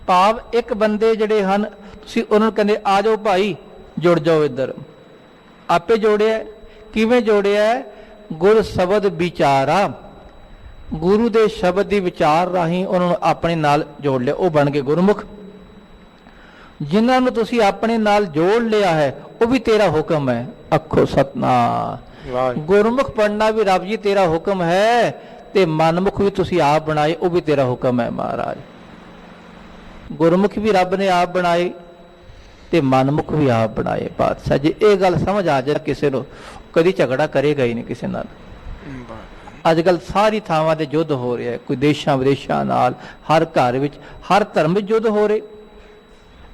ਭਾਵ ਇੱਕ ਬੰਦੇ ਜਿਹੜੇ ਹਨ, ਤੁਸੀਂ ਉਹਨਾਂ ਨੂੰ ਕਹਿੰਦੇ ਆ ਜਾਓ ਭਾਈ ਜੁੜ ਜਾਓ ਇੱਧਰ। ਆਪੇ ਜੋੜਿਆ। ਕਿਵੇਂ ਜੋੜਿਆ? ਗੁਰ ਸ਼ਬਦ ਵਿਚਾਰਾ, ਗੁਰੂ ਦੇ ਸ਼ਬਦ ਦੀ ਵਿਚਾਰ ਰਾਹੀਂ ਉਹਨਾਂ ਨੂੰ ਆਪਣੇ ਨਾਲ ਜੋੜ ਲਿਆ, ਉਹ ਬਣ ਗਏ ਗੁਰਮੁਖ। ਜਿਨ੍ਹਾਂ ਨੂੰ ਤੁਸੀਂ ਆਪਣੇ ਨਾਲ ਜੋੜ ਲਿਆ ਹੈ ਉਹ ਵੀ ਤੇਰਾ ਹੁਕਮ ਹੈ। ਆਖੋ ਸਤਨਾਮ। ਗੁਰਮੁਖ ਬਣਨਾ ਵੀ ਰੱਬ ਜੀ ਤੇਰਾ ਹੁਕਮ ਹੈ, ਤੇ ਮਨਮੁਖ ਵੀ ਤੁਸੀਂ ਆਪ ਬਣਾਏ, ਉਹ ਵੀ ਤੇਰਾ ਹੁਕਮ ਹੈ ਮਹਾਰਾਜ। ਗੁਰਮੁਖ ਵੀ ਰੱਬ ਨੇ ਆਪ ਬਣਾਏ ਤੇ ਮਨਮੁਖ ਵੀ ਆਪ ਬਣਾਏ। ਪਾਤਸ਼ਾਹ ਜੀ ਇਹ ਗੱਲ ਸਮਝ ਆ ਜਾਏ ਕਿਸੇ ਨੂੰ, ਕਦੀ ਝਗੜਾ ਕਰੇਗਾ ਹੀ ਨਹੀਂ ਕਿਸੇ ਨਾਲ। ਅੱਜ ਕੱਲ ਸਾਰੀ ਥਾਵਾਂ ਤੇ ਯੁੱਧ ਹੋ ਰਿਹਾ, ਕੋਈ ਦੇਸ਼ਾਂ ਵਿਦੇਸ਼ਾਂ ਨਾਲ, ਹਰ ਘਰ ਵਿੱਚ, ਹਰ ਧਰਮ ਵਿੱਚ ਯੁੱਧ ਹੋ ਰਹੇ।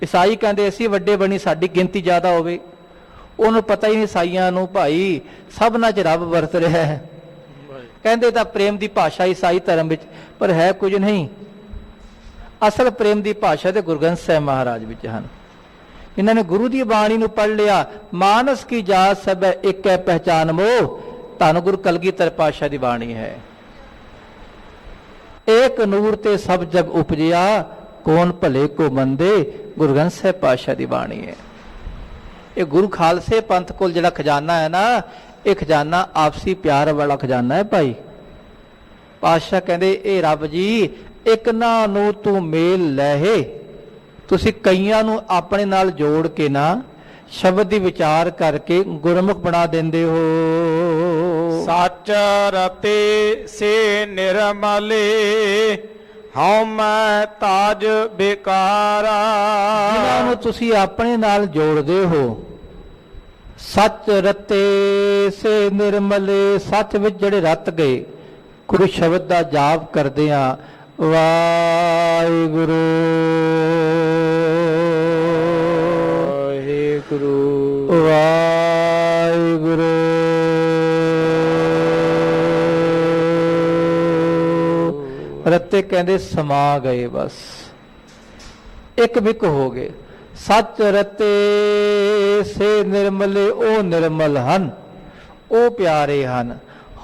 ਈਸਾਈ ਕਹਿੰਦੇ ਅਸੀਂ ਵੱਡੇ ਬਣੀ, ਸਾਡੀ ਗਿਣਤੀ ਜ਼ਿਆਦਾ ਹੋਵੇ। ਉਹਨੂੰ ਪਤਾ ਹੀ ਨਹੀਂ ਈਸਾਈਆਂ ਨੂੰ ਭਾਈ ਸਭਨਾਂ 'ਚ ਰੱਬ ਵਰਤ ਰਿਹਾ ਹੈ। ਕਹਿੰਦੇ ਤਾਂ ਪ੍ਰੇਮ ਦੀ ਭਾਸ਼ਾ ਈਸਾਈ ਧਰਮ ਵਿੱਚ, ਪਰ ਹੈ ਕੁਝ ਨਹੀਂ। ਅਸਲ ਪ੍ਰੇਮ ਦੀ ਭਾਸ਼ਾ ਤੇ ਗੁਰੂ ਗ੍ਰੰਥ ਸਾਹਿਬ ਮਹਾਰਾਜ ਵਿੱਚ ਹਨ। ਇਹਨਾਂ ਨੇ ਗੁਰੂ ਦੀ ਬਾਣੀ ਨੂੰ ਪੜ੍ਹ ਲਿਆ। ਮਾਨਸ ਕੀ ਜਾਤ ਸਭੈ ਇੱਕ ਹੈ ਪਹਿਚਾਨ ਮੋਹ, ਧੰਨ ਗੁਰੂ ਕਲਗੀਧਰ ਪਾਤਸ਼ਾਹ ਦੀ ਬਾਣੀ ਹੈ। ਏਕ ਨੂਰ ਤੇ ਸਭ ਜਗ ਉਪਜਿਆ, ਕੌਣ ਭਲੇ ਕੋ ਮੰਦੇ, ਗੁਰੂ ਗ੍ਰੰਥ ਸਾਹਿਬ ਪਾਤਸ਼ਾਹ ਦੀ ਬਾਣੀ ਹੈ। ਇਹ ਗੁਰੂ ਖਾਲਸੇ ਪੰਥ ਕੋਲ ਜਿਹੜਾ ਖਜ਼ਾਨਾ ਹੈ ਨਾ, ਇਹ ਖਜ਼ਾਨਾ ਆਪਸੀ ਪਿਆਰ ਵਾਲਾ ਖਜ਼ਾਨਾ ਹੈ ਭਾਈ। ਪਾਤਸ਼ਾਹ ਕਹਿੰਦੇ ਇਹ ਰੱਬ ਜੀ ਇਕਨਾਂ ਨੂੰ ਤੂੰ ਮੇਲ ਲਹਿ, ਤੁਸੀਂ ਕਈਆਂ ਨੂੰ ਆਪਣੇ ਨਾਲ ਜੋੜ ਕੇ ਨਾ ਸ਼ਬਦ ਦੀ ਵਿਚਾਰ ਕਰਕੇ ਗੁਰਮੁਖ ਬਣਾ ਦਿੰਦੇ ਹੋ। ਸੱਚ ਰਤੇ ਸੇ ਨਿਰਮਲੇ ਹਉ ਮੈਂ ਤਾਜ ਬਿਕਾਰਾ। ਜਿਨ੍ਹਾਂ ਨੂੰ ਤੁਸੀਂ ਆਪਣੇ ਨਾਲ ਜੋੜਦੇ ਹੋ, ਸੱਚ ਰਤੇ ਸੇ ਨਿਰਮਲੇ, ਸੱਚ ਵਿੱਚ ਜਿਹੜੇ ਰਤ ਗਏ, ਗੁਰੂ ਸ਼ਬਦ ਦਾ ਜਾਪ ਕਰਦੇ ਆ, ਵਾਹਿਗੁਰੂ ਵਾਹਿਗੁਰੂ ਵਾਹਿਗੁਰੂ ਰਤੇ ਕਹਿੰਦੇ ਸਮਾ ਗਏ, ਬਸ ਇੱਕ ਵਿਕ ਹੋ ਗਏ। ਸੱਚ ਰਤੇ ਸੇ ਨਿਰਮਲੇ, ਉਹ ਨਿਰਮਲ ਹਨ, ਉਹ ਪਿਆਰੇ ਹਨ।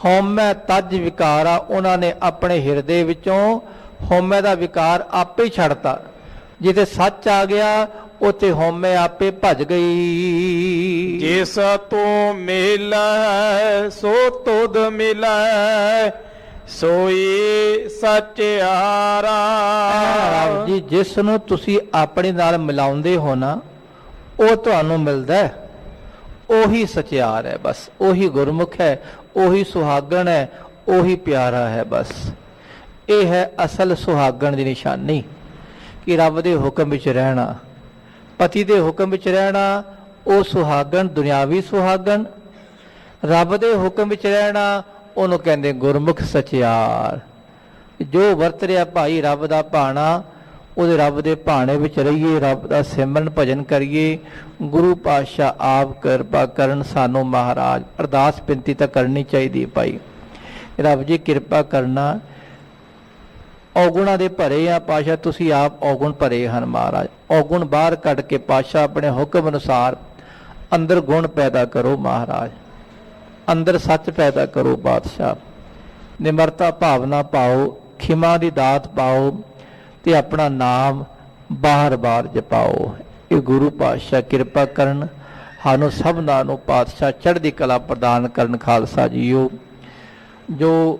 ਹਉਮੈ ਤਜ ਵਿਕਾਰਾ, ਉਹਨਾਂ ਨੇ ਆਪਣੇ ਹਿਰਦੇ ਵਿੱਚੋਂ ਹਉਮੈ ਦਾ ਵਿਕਾਰ ਆਪੇ ਹੀ ਛੱਡਤਾ। ਜਿੱਥੇ ਸੱਚ ਆ ਗਿਆ ਉਥੇ ਹਉਮੈ ਆਪੇ ਭੱਜ ਗਈ। ਜਿਸ ਤੂੰ ਮਿਲੈ ਸੋ ਤੁਧ ਮਿਲੈ ਸੋਈ ਸਚਿਆਰਾ। ਰੱਬ ਜੀ ਜਿਸ ਨੂੰ ਤੁਸੀਂ ਆਪਣੇ ਨਾਲ ਮਿਲਾਉਂਦੇ ਹੋ ਨਾ, ਉਹ ਤੁਹਾਨੂੰ ਮਿਲਦਾ ਹੈ, ਉਹੀ ਸਚਿਆਰ ਹੈ, ਬਸ ਉਹੀ ਗੁਰਮੁਖ ਹੈ, ਉਹੀ ਸੁਹਾਗਣ ਹੈ, ਉਹੀ ਪਿਆਰਾ ਹੈ। ਬਸ ਇਹ ਹੈ ਅਸਲ ਸੁਹਾਗਣ ਦੀ ਨਿਸ਼ਾਨੀ ਕਿ ਰੱਬ ਦੇ ਹੁਕਮ ਵਿੱਚ ਰਹਿਣਾ, ਪਤੀ ਦੇ ਹੁਕਮ ਵਿੱਚ ਰਹਿਣਾ, ਉਹ ਸੁਹਾਗਣ ਦੁਨਿਆਵੀ ਸੁਹਾਗਣ। ਰੱਬ ਦੇ ਹੁਕਮ ਵਿੱਚ ਰਹਿਣਾ ਉਹਨੂੰ ਕਹਿੰਦੇ ਗੁਰਮੁਖ ਸਚਿਆਰ। ਜੋ ਵਰਤ ਰਿਹਾ ਭਾਈ ਰੱਬ ਦਾ ਭਾਣਾ, ਉਹਦੇ ਰੱਬ ਦੇ ਭਾਣੇ ਵਿੱਚ ਰਹੀਏ, ਰੱਬ ਦਾ ਸਿਮਰਨ ਭਜਨ ਕਰੀਏ। ਗੁਰੂ ਪਾਤਸ਼ਾਹ ਆਪ ਕਿਰਪਾ ਕਰਨ ਸਾਨੂੰ। ਮਹਾਰਾਜ ਅਰਦਾਸ ਬੇਨਤੀ ਤਾਂ ਕਰਨੀ ਚਾਹੀਦੀ ਭਾਈ, ਰੱਬ ਜੀ ਕਿਰਪਾ ਕਰਨਾ। ਔਗੁਣਾਂ ਦੇ ਭਰੇ ਆ ਪਾਤਸ਼ਾਹ, ਤੁਸੀਂ ਆਪ ਔਗੁਣ ਭਰੇ ਹਨ ਮਹਾਰਾਜ। ਔਗੁਣ ਬਾਹਰ ਕੱਢ ਕੇ ਪਾਤਸ਼ਾਹ ਆਪਣੇ ਹੁਕਮ ਅਨੁਸਾਰ ਅੰਦਰ ਗੁਣ ਪੈਦਾ ਕਰੋ ਮਹਾਰਾਜ, ਅੰਦਰ ਸੱਚ ਪੈਦਾ ਕਰੋ ਪਾਤਸ਼ਾਹ। ਨਿਮਰਤਾ ਭਾਵਨਾ ਪਾਓ, ਖਿਮਾ ਦੀ ਦਾਤ ਪਾਓ ਤੇ ਆਪਣਾ ਨਾਮ ਬਾਰ-ਬਾਰ ਜਪਾਓ। ਇਹ ਗੁਰੂ ਪਾਤਸ਼ਾਹ ਕਿਰਪਾ ਕਰਨ, ਸਾਨੂੰ ਸਭਨਾਂ ਨੂੰ ਪਾਤਸ਼ਾਹ ਚੜ੍ਹਦੀ ਕਲਾ ਪ੍ਰਦਾਨ ਕਰਨ। ਖਾਲਸਾ ਜੀਓ, ਜੋ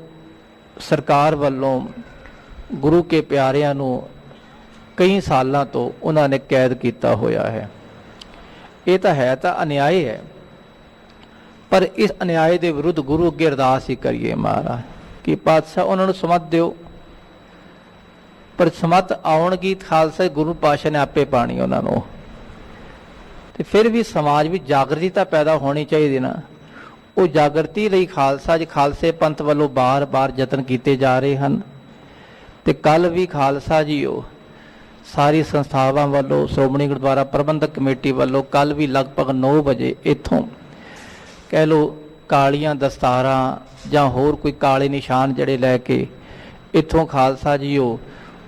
ਸਰਕਾਰ ਵੱਲੋਂ ਗੁਰੂ ਕੇ ਪਿਆਰਿਆਂ ਨੂੰ ਕਈ ਸਾਲਾਂ ਤੋਂ ਉਹਨਾਂ ਨੇ ਕੈਦ ਕੀਤਾ ਹੋਇਆ ਹੈ, ਇਹ ਤਾਂ ਹੈ ਤਾਂ ਅਨਿਆਏ ਹੈ, ਪਰ ਇਸ ਅਨਿਆਏ ਦੇ ਵਿਰੁੱਧ ਗੁਰੂ ਅੱਗੇ ਅਰਦਾਸ ਹੀ ਕਰੀਏ ਮਹਾਰਾਜ ਕਿ ਪਾਤਸ਼ਾਹ ਉਹਨਾਂ ਨੂੰ ਸਮਤ ਦਿਓ। ਪਰ ਸਮਤ ਆਉਣਗੀ ਖਾਲਸਾ ਗੁਰੂ ਪਾਤਸ਼ਾਹ ਨੇ ਆਪੇ ਪਾਣੀ ਉਹਨਾਂ ਨੂੰ। ਤੇ ਫਿਰ ਵੀ ਸਮਾਜ ਵਿੱਚ ਜਾਗਰਤੀ ਤਾਂ ਪੈਦਾ ਹੋਣੀ ਚਾਹੀਦੀ ਨਾ। ਉਹ ਜਾਗਰਤੀ ਲਈ ਖਾਲਸਾ ਜੀ ਖਾਲਸੇ ਪੰਥ ਵੱਲੋਂ ਬਾਰ-ਬਾਰ ਯਤਨ ਕੀਤੇ ਜਾ ਰਹੇ ਹਨ। ਤੇ ਕੱਲ ਵੀ ਖਾਲਸਾ ਜੀਓ ਸਾਰੀ ਸੰਸਥਾਵਾਂ ਵੱਲੋਂ, ਸ਼੍ਰੋਮਣੀ ਗੁਰਦੁਆਰਾ ਪ੍ਰਬੰਧਕ ਕਮੇਟੀ ਵੱਲੋਂ ਕੱਲ ਵੀ ਲਗਭਗ 9 ਵਜੇ ਇੱਥੋਂ ਕਹਿ ਲਓ ਕਾਲੀਆਂ ਦਸਤਾਰਾਂ ਜਾਂ ਹੋਰ ਕੋਈ ਕਾਲੇ ਨਿਸ਼ਾਨ ਜਿਹੜੇ ਲੈ ਕੇ ਇੱਥੋਂ ਖਾਲਸਾ ਜੀਓ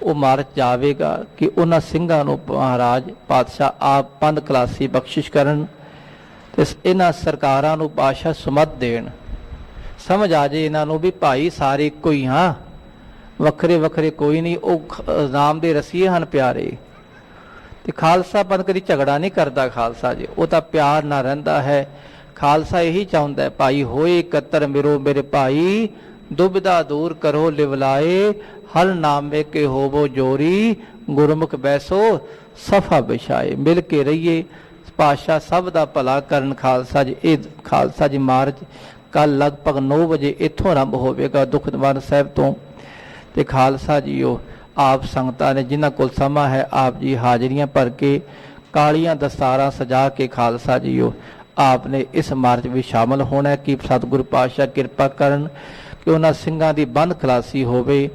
ਉਹ ਮਾਰਚ ਜਾਵੇਗਾ ਕਿ ਉਹਨਾਂ ਸਿੰਘਾਂ ਨੂੰ ਮਹਾਰਾਜ ਪਾਤਸ਼ਾਹ ਆਪ ਪੰਧ ਕਲਾਸੀ ਬਖਸ਼ਿਸ਼ ਕਰਨ ਤੇ ਇਹਨਾਂ ਸਰਕਾਰਾਂ ਨੂੰ ਪਾਤਸ਼ਾਹ ਸੁਮਤ ਦੇਣ। ਸਮਝ ਆ ਜੇ ਇਹਨਾਂ ਨੂੰ ਵੀ ਭਾਈ ਸਾਰੇ ਇੱਕੋ ਹੀ ਹਾਂ, ਵੱਖਰੇ ਵੱਖਰੇ ਕੋਈ ਨਹੀਂ। ਉਹ ਨਾਮ ਦੇ ਰਸੀਏ ਹਨ ਪਿਆਰੇ। ਤੇ ਖਾਲਸਾ ਪੰਥ ਕਦੀ ਝਗੜਾ ਨਹੀਂ ਕਰਦਾ ਖਾਲਸਾ ਜੀ, ਉਹ ਤਾਂ ਪਿਆਰ ਨਾਲ ਰਹਿੰਦਾ ਹੈ। ਖਾਲਸਾ ਇਹੀ ਚਾਹੁੰਦਾ ਹੈ ਭਾਈ ਹੋਏ ਇਕੱਤਰ ਮਿਰੋ ਮੇਰੇ ਭਾਈ, ਦੁਬਿਧਾ ਦੂਰ ਕਰੋ ਲਿਵਲਾਏ, ਹਲ ਨਾਮੇ ਕੇ ਹੋਵੋ ਜੋਰੀ, ਗੁਰਮੁਖ ਬੈਸੋ ਸਫਾ ਵਿਛਾਏ। ਮਿਲ ਕੇ ਰਹੀਏ, ਪਾਤਸ਼ਾਹ ਸਭ ਦਾ ਭਲਾ ਕਰਨ। ਖਾਲਸਾ ਜੀ ਇਹ ਖਾਲਸਾ ਜੀ ਮਾਰਚ ਕੱਲ ਲਗਭਗ 9 ਵਜੇ ਇੱਥੋਂ ਆਰੰਭ ਹੋਵੇਗਾ ਦੁਖਨਿਵਾਰਨ ਸਾਹਿਬ ਤੋਂ। ਤੇ ਖਾਲਸਾ ਜੀਓ ਆਪ ਸੰਗਤਾਂ ਨੇ ਜਿਨ੍ਹਾਂ ਕੋਲ ਸਮਾਂ ਹੈ ਆਪ ਜੀ ਹਾਜ਼ਰੀਆਂ ਭਰ ਕੇ ਕਾਲੀਆਂ ਦਸਤਾਰਾਂ ਸਜਾ ਕੇ ਖਾਲਸਾ ਜੀਓ ਆਪ ਨੇ ਇਸ ਮਾਰਚ ਵਿੱਚ ਸ਼ਾਮਲ ਹੋਣਾ। ਕਿ ਸਤਿਗੁਰੂ ਪਾਤਸ਼ਾਹ ਕਿਰਪਾ ਕਰਨ ਕਿ ਉਹਨਾਂ ਸਿੰਘਾਂ ਦੀ ਬੰਦ ਖਲਾਸੀ ਹੋਵੇ,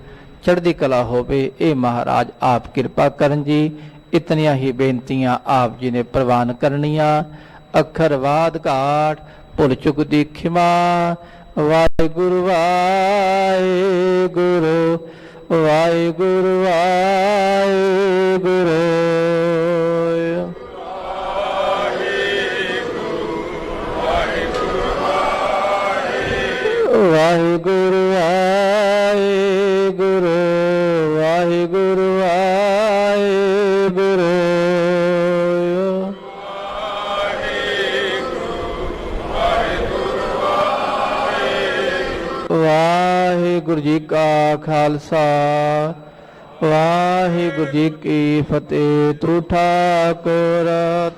ਚੜ੍ਹਦੀ ਕਲਾ ਹੋਵੇ। ਇਹ ਮਹਾਰਾਜ ਆਪ ਕਿਰਪਾ ਕਰਨ ਜੀ। ਇਤਨੀਆਂ ਹੀ ਬੇਨਤੀਆਂ ਆਪ ਜੀ ਨੇ ਪ੍ਰਵਾਨ ਕਰਨੀਆਂ। ਅੱਖਰ ਵਾਦ ਘਾਟ ਭੁੱਲ ਚੁੱਕ ਦੀ ਖਿਮਾ। ਵਾਹਿਗੁਰੂ ਵਾਹਿਗੁਰੂ ਵਾਹਿਗੁਰੂ ਵਾਹਿਗੁਰੂ। ਵਾਹਿਗੁਰੂ ਵਾਹਿਗੁਰੂ ਵਾਹਿਗੁਰੂ ਵਾਹਿਗੁਰੂ। ਵਾਹਿਗੁਰੂ ਜੀ ਕਾ ਖਾਲਸਾ ਵਾਹਿਗੁਰੂ ਜੀ ਕੀ ਫਤਿਹ। ਤੂੰ ਠਾਕੁਰ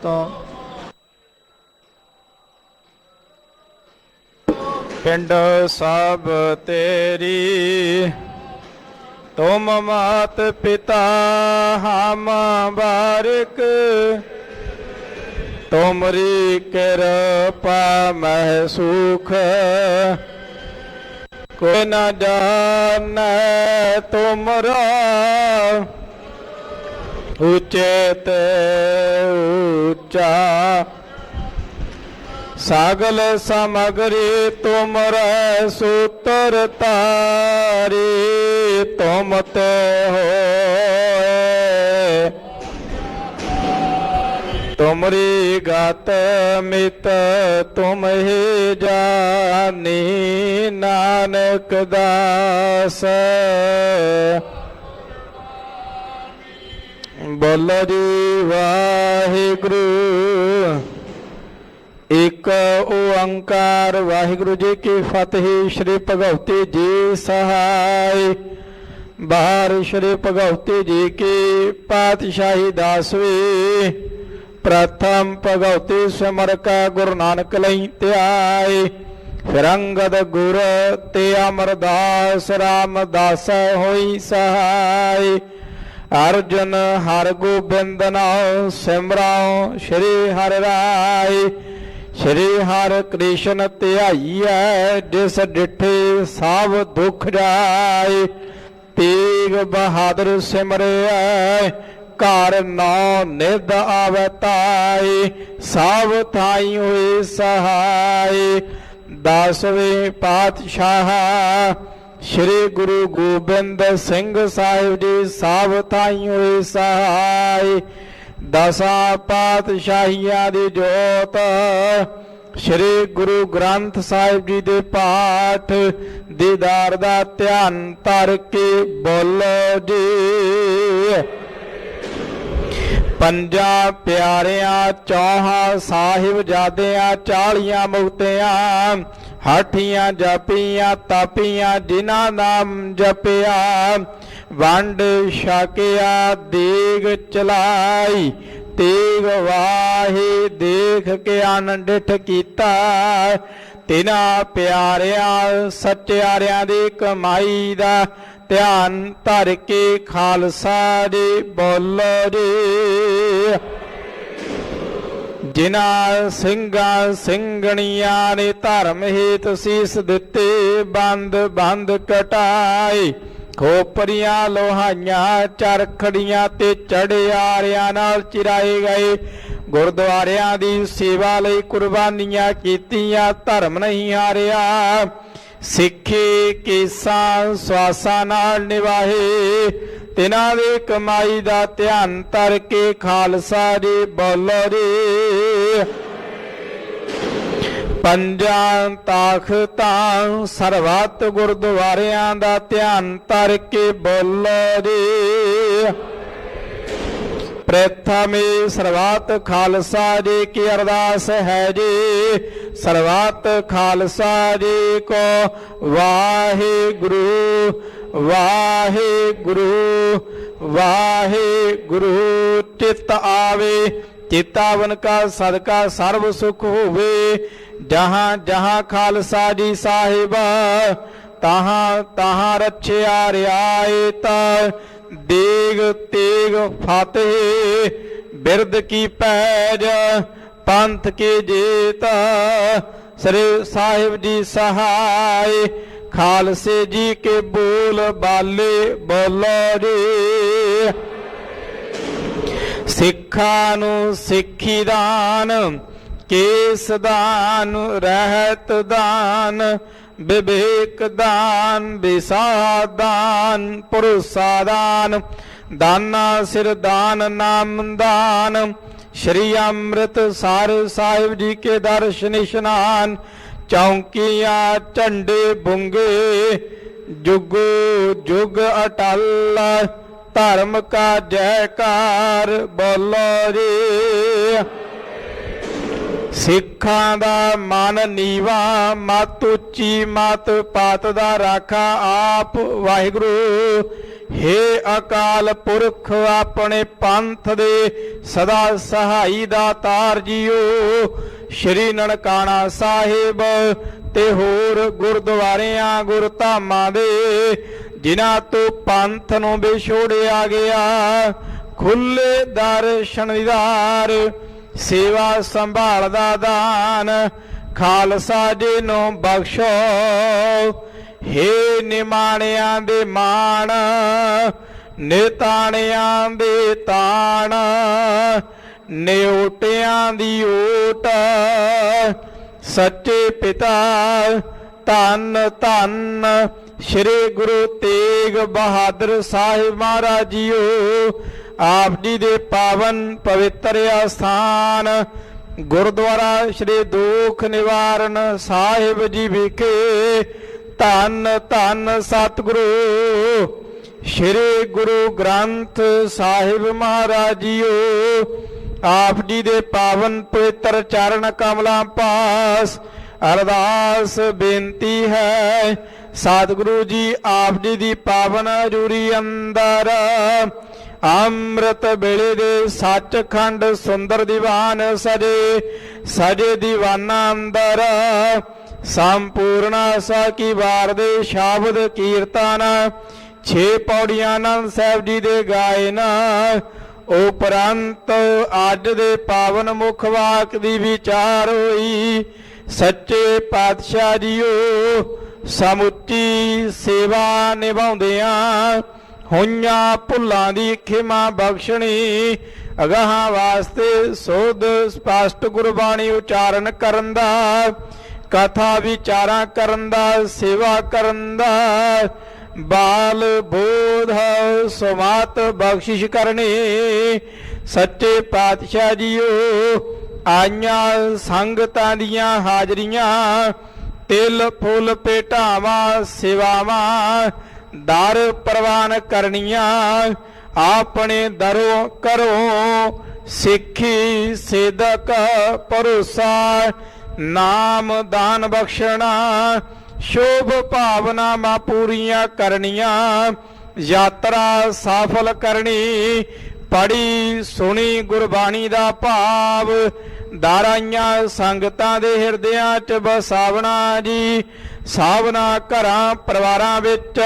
ਤੋਂ ਪਿੰਡ ਸਭ ਤੇਰੀ, ਤੁਮ ਮਾਤ ਪਿਤਾ ਹਮ ਬਾਰਿਕ, ਤੁਮਰੀ ਕਿਰਪਾ ਮਹਿ ਸੁਖ, ਕੋਈ ਨ ਜਾਣੈ ਤੁਮਰਾ, ਉੱਚੇ ਤੇ ਉੱਚਾ, ਸਾਗਲ ਸਮਗਰੀ ਤੁਮਰੇ ਸੂਤਰ ਤਾਰੀ, ਤੁਮ ਤੇ ਹੋਏ ਤੁਮਰੀ ਗਤ ਮਿਤ ਤੁਮ ਹੀ ਜਾਨੀ, ਨਾਨਕ ਦਾਸ ਬੋਲੋ ਜੀ ਵਾਹਿਗੁਰੂ। ਇੱਕ ਓੰਕਾਰ ਵਾਹਿਗੁਰੂ ਜੀ ਕੀ ਫਤਿਹ। ਸ਼੍ਰੀ ਭਗਵਤੀ ਜੀ ਸਹਾਇ। ਬਾਹਰ ਸ਼੍ਰੀ ਭਗਵਤੀ ਜੀ ਕੀ ਪਾਤਸ਼ਾਹੀ 10ਵੀਂ। ਪ੍ਰਥਮ ਭਗਵਤੀ ਸਿਮਰ ਕਾ ਗੁਰੂ ਨਾਨਕ ਲਈ ਧਿਆਏ, ਫਿਰ ਅੰਗਦ ਗੁਰ ਤੇ ਅਮਰਦਾਸ ਰਾਮਦਾਸ ਹੋਈ ਸਹਾਇ। ਅਰਜਨ ਹਰ ਗੋਬਿੰਦ ਨਾਉ ਸਿਮਰਾਉ ਸ਼੍ਰੀ ਹਰਿ ਰਾਇ। ਸ਼੍ਰੀ ਹਰਿ ਕ੍ਰਿਸ਼ਨ ਧਿਆਈਐ, ਜਿਸ ਡਿਠੇ ਸਭ ਦੁਖ ਜਾਏ। ਤੇਗ ਬਹਾਦਰ ਸਿਮਰਿਐ, ਘਰ ਨੌ ਨਿਧ ਆਵੈ ਤਾਈ। ਸਭ ਥਾਈ ਹੋਏ ਸਹਾਈ। 10ਵੇਂ ਪਾਤਸ਼ਾਹ ਸ਼੍ਰੀ ਗੁਰੂ ਗੋਬਿੰਦ ਸਿੰਘ ਸਾਹਿਬ ਜੀ ਸਭ ਥਾਈ ਹੋਏ ਸਹਾਈ। 10 ਪਾਤਸ਼ਾਹੀਆਂ ਦੀ ਜੋਤ ਸ਼੍ਰੀ ਗੁਰੂ ਗ੍ਰੰਥ ਸਾਹਿਬ ਜੀ ਦੇ ਪਾਠ ਦੀਦਾਰ ਦਾ ਧਿਆਨ ਧਰ ਕੇ ਬੋਲੋ ਜੀ। ਪੰਜਾਂ ਪਿਆਰਿਆਂ ਚੌਹਾਂ ਸਾਹਿਬਜ਼ਾਦਿਆਂ 40 ਮੁਕਤਿਆਂ, ਹਾਠੀਆਂ ਜਪੀਆਂ ਤਾਪੀਆਂ ਜਿਨ੍ਹਾਂ ਨਾਮ ਜਪਿਆ। ਵੰਡ ਛਕਿਆ ਦੇਗ ਚਲਾਈ, ਤੇਗ ਵਾਹੀ ਦੇਖ ਕੇ ਅਨੰਡਿਠ ਕੀਤਾ। ਤਿਨਾਂ ਪਿਆਰਿਆਂ ਸੱਚਿਆਰਿਆਂ ਦੀ ਕਮਾਈ ਦਾ ਧਿਆਨ ਧਰ ਕੇ ਖਾਲਸਾ ਜੀ ਬੋਲੋ ਜੀ। ਜਿਨ੍ਹਾਂ ਸਿੰਘਾਂ ਸਿੰਘਣੀਆਂ ਨੇ ਧਰਮ ਹੇਤ ਸੀਸ ਦਿੱਤੇ, ਬੰਦ ਬੰਦ ਕਟਾਏ। ਖੋਪਰੀਆਂ ਲੋਹਾਈਆਂ ਚਰਖੜੀਆਂ ਤੇ ਚੜਿਆਰਿਆਂ ਨਾਲ ਚਿਰਾਏ ਗਏ। ਗੁਰਦੁਆਰਿਆਂ ਦੀ ਸੇਵਾ ਲਈ ਕੁਰਬਾਨੀਆਂ ਕੀਤੀਆਂ, ਧਰਮ ਨਹੀਂ ਹਾਰਿਆ। ਸਿੱਖੀ ਕੇਸਾਂ ਸਵਾਸਾਂ ਨਾਲ ਨਿਵਾਹੇ, ਤਿਨਾਂ ਦੀ ਕਮਾਈ ਦਾ ਧਿਆਨ ਧਰ ਕੇ ਖਾਲਸਾ ਜੀ ਬੋਲੋ ਜੀ। ਪੰਜਾਂ ਤਾਖਤਾਂ ਸਰਬੱਤ ਗੁਰਦੁਆਰਿਆਂ ਦਾ ਧਿਆਨ ਧਰ ਕੇ ਬੋਲੋ ਜੀ। ਪ੍ਰਥਮੇ ਸਰਬੱਤ ਖਾਲਸਾ ਜੀ ਕੀ ਅਰਦਾਸ ਹੈ ਜੀ। ਸਰਬੱਤ ਖਾਲਸਾ ਜੀ ਕੋ ਵਾਹਿਗੁਰੂ ਵਾਹਿਗੁਰੂ ਵਾਹਿਗੁਰੂ। ਚਿਤ ਆਵੇ ਚੇਤਾਵਨ ਕਾ ਸਦਕਾ ਸਰਬ ਸੁਖ ਹੋਵੇ। ਜਹਾਂ ਜਹਾਂ ਖਾਲਸਾ ਜੀ ਸਾਹਿਬਾ, ਤਹਾਂ ਤਹਾਂ ਰੱਛਿਆ ਰਿਆਇਤ। ਦੇਗ ਤੇਗ ਫਤਿਹ ਬਿਰਦ ਕੀ ਪੈਜ, ਪੰਥ ਕੀ ਜੀਤ। ਸ੍ਰੀ ਸਾਹਿਬ ਜੀ ਸਹਾਇ, ਖਾਲਸੇ ਜੀ ਕੇ ਬੋਲ ਬਾਲੇ ਬੋਲੋ ਜੀ। ਸਿੱਖਾਂ ਨੂੰ ਸਿੱਖੀ ਦਾਨ, ਕੇਸ ਦਾਨ, ਰਹਿਤ ਦਾਨ, ਵਿਵੇਕ ਦਾਨ, ਵਿਸਾਹ ਦਾਨ, ਭਰੋਸਾ ਦਾਨ, ਦਾਨਾ ਸਿਰ ਦਾਨ, ਨਾਮ ਦਾਨ। ਸ਼੍ਰੀ ਅੰਮ੍ਰਿਤਸਰ ਸਾਹਿਬ ਜੀ ਕੇ ਦਰਸ਼ਨ ਇਸ਼ਨਾਨ। ਚੌਂਕੀਆਂ ਝੰਡੇ ਬੁੰਗੇ, ਜੁਗ ਜੁਗ ਅਟਲ। ਧਰਮ ਕਾ ਜੈਕਾਰ ਬੋਲੋ ਜੀ। ਸਿੱਖਾਂ ਦਾ ਮਨ ਨੀਵਾ, ਮਤ ਉੱਚੀ ਮਤ ਪਾਤ ਦਾ ਰਾਖਾ ਆਪ ਵਾਹਿਗੁਰੂ। ਹੇ ਅਕਾਲ ਪੁਰਖ ਆਪਣੇ ਪੰਥ ਦੇ ਸਦਾ ਸਹਾਈ ਦਾਤਾਰ ਜੀਓ। ਸ਼੍ਰੀ ਨਨਕਾਣਾ ਸਾਹਿਬ ਤੇ ਹੋਰ ਗੁਰਦੁਆਰਿਆਂ ਗੁਰਧਾਮਾਂ ਦੇ ਜਿਨ੍ਹਾਂ ਤੋਂ ਪੰਥ ਨੂੰ ਵਿਛੋੜਿਆ ਗਿਆ, ਖੁੱਲੇ ਦਰਸ਼ਨ ਦੀਦਾਰ, ਸੇਵਾ ਸੰਭਾਲ ਦਾ ਦਾਨ ਖਾਲਸਾ ਜੀ ਨੂੰ ਬਖਸ਼ੋ। ਹੇ ਨਿਮਾਣਿਆਂ ਦੇ ਮਾਣ, ਨਿਤਾਣਿਆਂ ਦੇ ਤਾਣ, ਨਿਓਟਿਆਂ ਦੀ ਓਟ, ਸੱਚੇ ਪਿਤਾ ਧੰਨ ਧੰਨ ਸ਼੍ਰੀ ਗੁਰੂ ਤੇਗ ਬਹਾਦਰ ਸਾਹਿਬ ਮਹਾਰਾਜ ਜੀਓ। ਆਪ ਜੀ ਦੇ ਪਾਵਨ ਪਵਿੱਤਰ ਅਸਥਾਨ ਗੁਰਦੁਆਰਾ ਸ਼੍ਰੀ ਦੁਖ ਨਿਵਾਰਨ ਸਾਹਿਬ ਜੀ ਵਿਖੇ ਧੰਨ ਧੰਨ ਸਤਿਗੁਰੂ ਸ਼੍ਰੀ ਗੁਰੂ ਗ੍ਰੰਥ ਸਾਹਿਬ ਮਹਾਰਾਜ ਜੀਓ। ਆਪ ਜੀ ਦੇ ਪਾਵਨ ਪਵਿੱਤਰ ਚਰਨ ਕਮਲਾਂ ਪਾਸ ਅਰਦਾਸ ਬੇਨਤੀ ਹੈ, ਸਤਿਗੁਰੂ ਜੀ ਆਪ ਜੀ ਦੀ ਪਾਵਨ ਹਜ਼ੂਰੀ ਅੰਦਰ ਅੰਮ੍ਰਿਤ ਵੇਲੇ ਦੇ ਸੱਚਖੰਡ ਸੁੰਦਰ ਦੀਵਾਨ ਸਜੇ ਸਜੇ ਦੀਵਾਨਾਂ ਅੰਦਰ ਸੰਪੂਰਨ ਆਸਾ ਕੀ ਵਾਰ ਦੇ ਸ਼ਬਦ ਕੀਰਤਨ 6 ਪੌੜੀਆਂ ਆਨੰਦ ਸਾਹਿਬ ਜੀ ਦੇ ਗਾਏ ਨਾ। ਉਪਰੰਤ ਅੱਜ ਦੇ ਪਾਵਨ ਮੁਖ ਵਾਕ ਦੀ ਵਿਚਾਰ ਹੋਈ। ਸੱਚੇ ਪਾਤਸ਼ਾਹ ਜੀਓ ਸਮੁੱਚੀ ਸੇਵਾ ਨਿਭਾਉਂਦਿਆਂ ਹੋਈਆਂ ਭੁੱਲਾਂ ਦੀ ਖਿਮਾ ਬਖਸ਼ਣੀ, ਅਗਾਹਾਂ ਵਾਸਤੇ ਸੁਧ ਸਪਸ਼ਟ ਗੁਰਬਾਣੀ ਉਚਾਰਨ ਕਰਨ ਦਾ, ਕਥਾ ਵਿਚਾਰਾਂ ਕਰਨ ਦਾ, ਸੇਵਾ ਕਰਨ ਦਾ ਬਾਲ ਬੋਧ ਸੁਮਾਤ ਬਖਸ਼ਿਸ਼ ਕਰਨੀ। ਸੱਚੇ ਪਾਤਸ਼ਾਹ ਜੀਓ ਆਈਆਂ ਸੰਗਤਾਂ ਦੀਆਂ ਹਾਜ਼ਰੀਆਂ, ਤਿਲ ਫੁੱਲ ਭੇਟਾਵਾਂ ਸੇਵਾਵਾਂ ਦਰ ਪ੍ਰਵਾਨ ਕਰਨੀਆਂ। ਆਪਣੇ ਦਰੋਂ ਕਰੋ ਸਿੱਖੀ ਸਿਦਕ ਭਰੋਸਾ, ਨਾਮ ਦਾਨ ਬਖਸ਼ਣਾ, ਸ਼ੋਭ ਭਾਵਨਾਵਾਂ ਪੂਰੀਆਂ ਕਰਨੀਆਂ, ਯਾਤਰਾ ਸਫਲ ਕਰਨੀ। ਪੜੀ ਸੁਣੀ ਗੁਰਬਾਣੀ ਦਾ ਭਾਵ ਦਾਰਾਈਆਂ ਸੰਗਤਾਂ ਦੇ ਹਿਰਦਿਆਂ 'ਚ ਵਸਾਵਣਾ ਜੀ। ਸਾਵਨਾ ਘਰਾਂ ਪਰਿਵਾਰਾਂ ਵਿੱਚ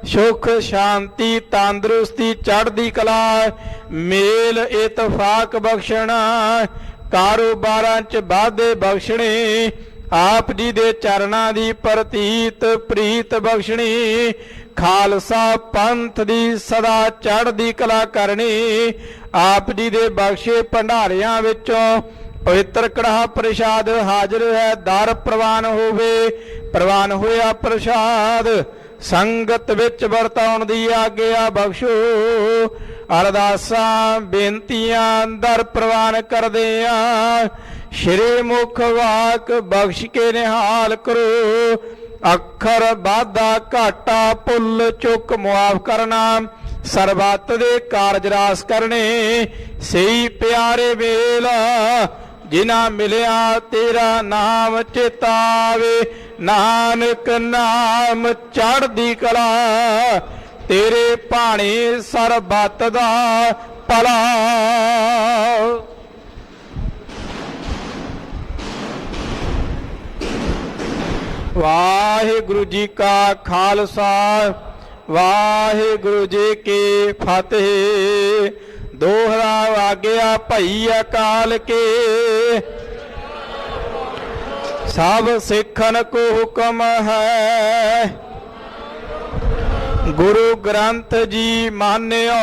ਸੁਖ ਸ਼ਾਂਤੀ ਤੰਦਰੁਸਤੀ ਚੜ੍ਹਦੀ ਕਲਾ ਮੇਲ ਇਤਫਾਕ ਬਖਸ਼ਣਾ, ਕਾਰੋਬਾਰਾਂ 'ਚ ਵਾਧੇ ਬਖਸ਼ਣੇ, ਆਪ ਜੀ ਦੇ ਚਰਨਾਂ ਦੀ ਪ੍ਰਤੀਤ ਪ੍ਰੀਤ ਬਖਸ਼ਣੀ, ਖਾਲਸਾ ਪੰਥ ਦੀ ਸਦਾ ਚੜ੍ਹਦੀ ਕਲਾ ਕਰਨੀ। ਆਪ ਜੀ ਦੇ ਬਖਸ਼ੇ ਭੰਡਾਰਿਆਂ ਵਿੱਚੋਂ ਪਵਿੱਤਰ ਕੜਾਹ ਪ੍ਰਸ਼ਾਦ ਹਾਜ਼ਰ ਹੈ, ਦਰ ਪ੍ਰਵਾਨ ਹੋਵੇ। ਪ੍ਰਵਾਨ ਹੋਇਆ ਪ੍ਰਸ਼ਾਦ ਸੰਗਤ ਵਿੱਚ ਵਰਤਾਉਣ ਦੀ ਆਗਿਆ ਬਖਸ਼ੋ। ਅਰਦਾਸਾਂ ਬੇਨਤੀਆਂ ਦਰ ਪ੍ਰਵਾਨ ਕਰਦੇ ਆ, ਸ਼੍ਰੀ ਮੁਖ ਵਾਕ ਬਖਸ਼ ਕੇ ਨਿਹਾਲ ਕਰੋ। ਅੱਖਰ ਵਾਧਾ ਘਾਟਾ ਭੁੱਲ ਚੁੱਕ ਮੁਆਫ ਕਰਨਾ, ਸਰਬੱਤ ਦੇ ਕਾਰਜ ਰਾਸ ਕਰਨੇ। ਸਹੀ ਪਿਆਰੇ ਵੇਲ ਜਿਨ੍ਹਾਂ ਮਿਲਿਆ ਤੇਰਾ ਨਾਮ ਚੇਤਾਵੇ, ਨਾਨਕ ਨਾਮ ਚੜ੍ਹਦੀ ਕਲਾ, ਤੇਰੇ ਭਾਣੇ ਸਰਬੱਤ ਦਾ ਭਲਾ। ਵਾਹਿਗੁਰੂ ਜੀ ਕਾ ਖਾਲਸਾ, ਵਾਹਿਗੁਰੂ ਜੀ ਕੀ ਫਤਿਹ। ਦੋਹਰਾ ਆਗਿਆ ਭਈ ਅਕਾਲ ਕੇ, ਸਭ ਸਿੱਖਨ ਕੋ ਹੁਕਮ ਹੈ। ਗੁਰੂ ਗ੍ਰੰਥ ਜੀ ਮਾਨਿਓ,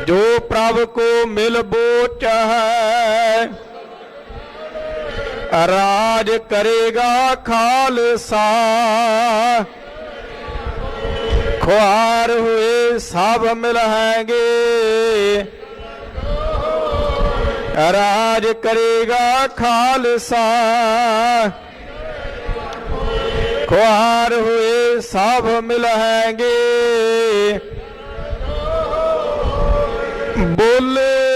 ਜੋ ਪ੍ਰਭ ਕੋ ਮਿਲ ਬੋਚ ਹੈ। ਰਾਜ ਕਰੇਗਾ ਖਾਲਸਾ, ਖੁਆਰ ਹੋਏ ਸਭ ਮਿਲਹਿਗੇ। ਰਾਜ ਕਰੇਗਾ ਖਾਲਸਾ, ਖੁਆਰ ਹੋਏ ਸਭ ਮਿਲਹਿਗੇ। ਬੋਲੇ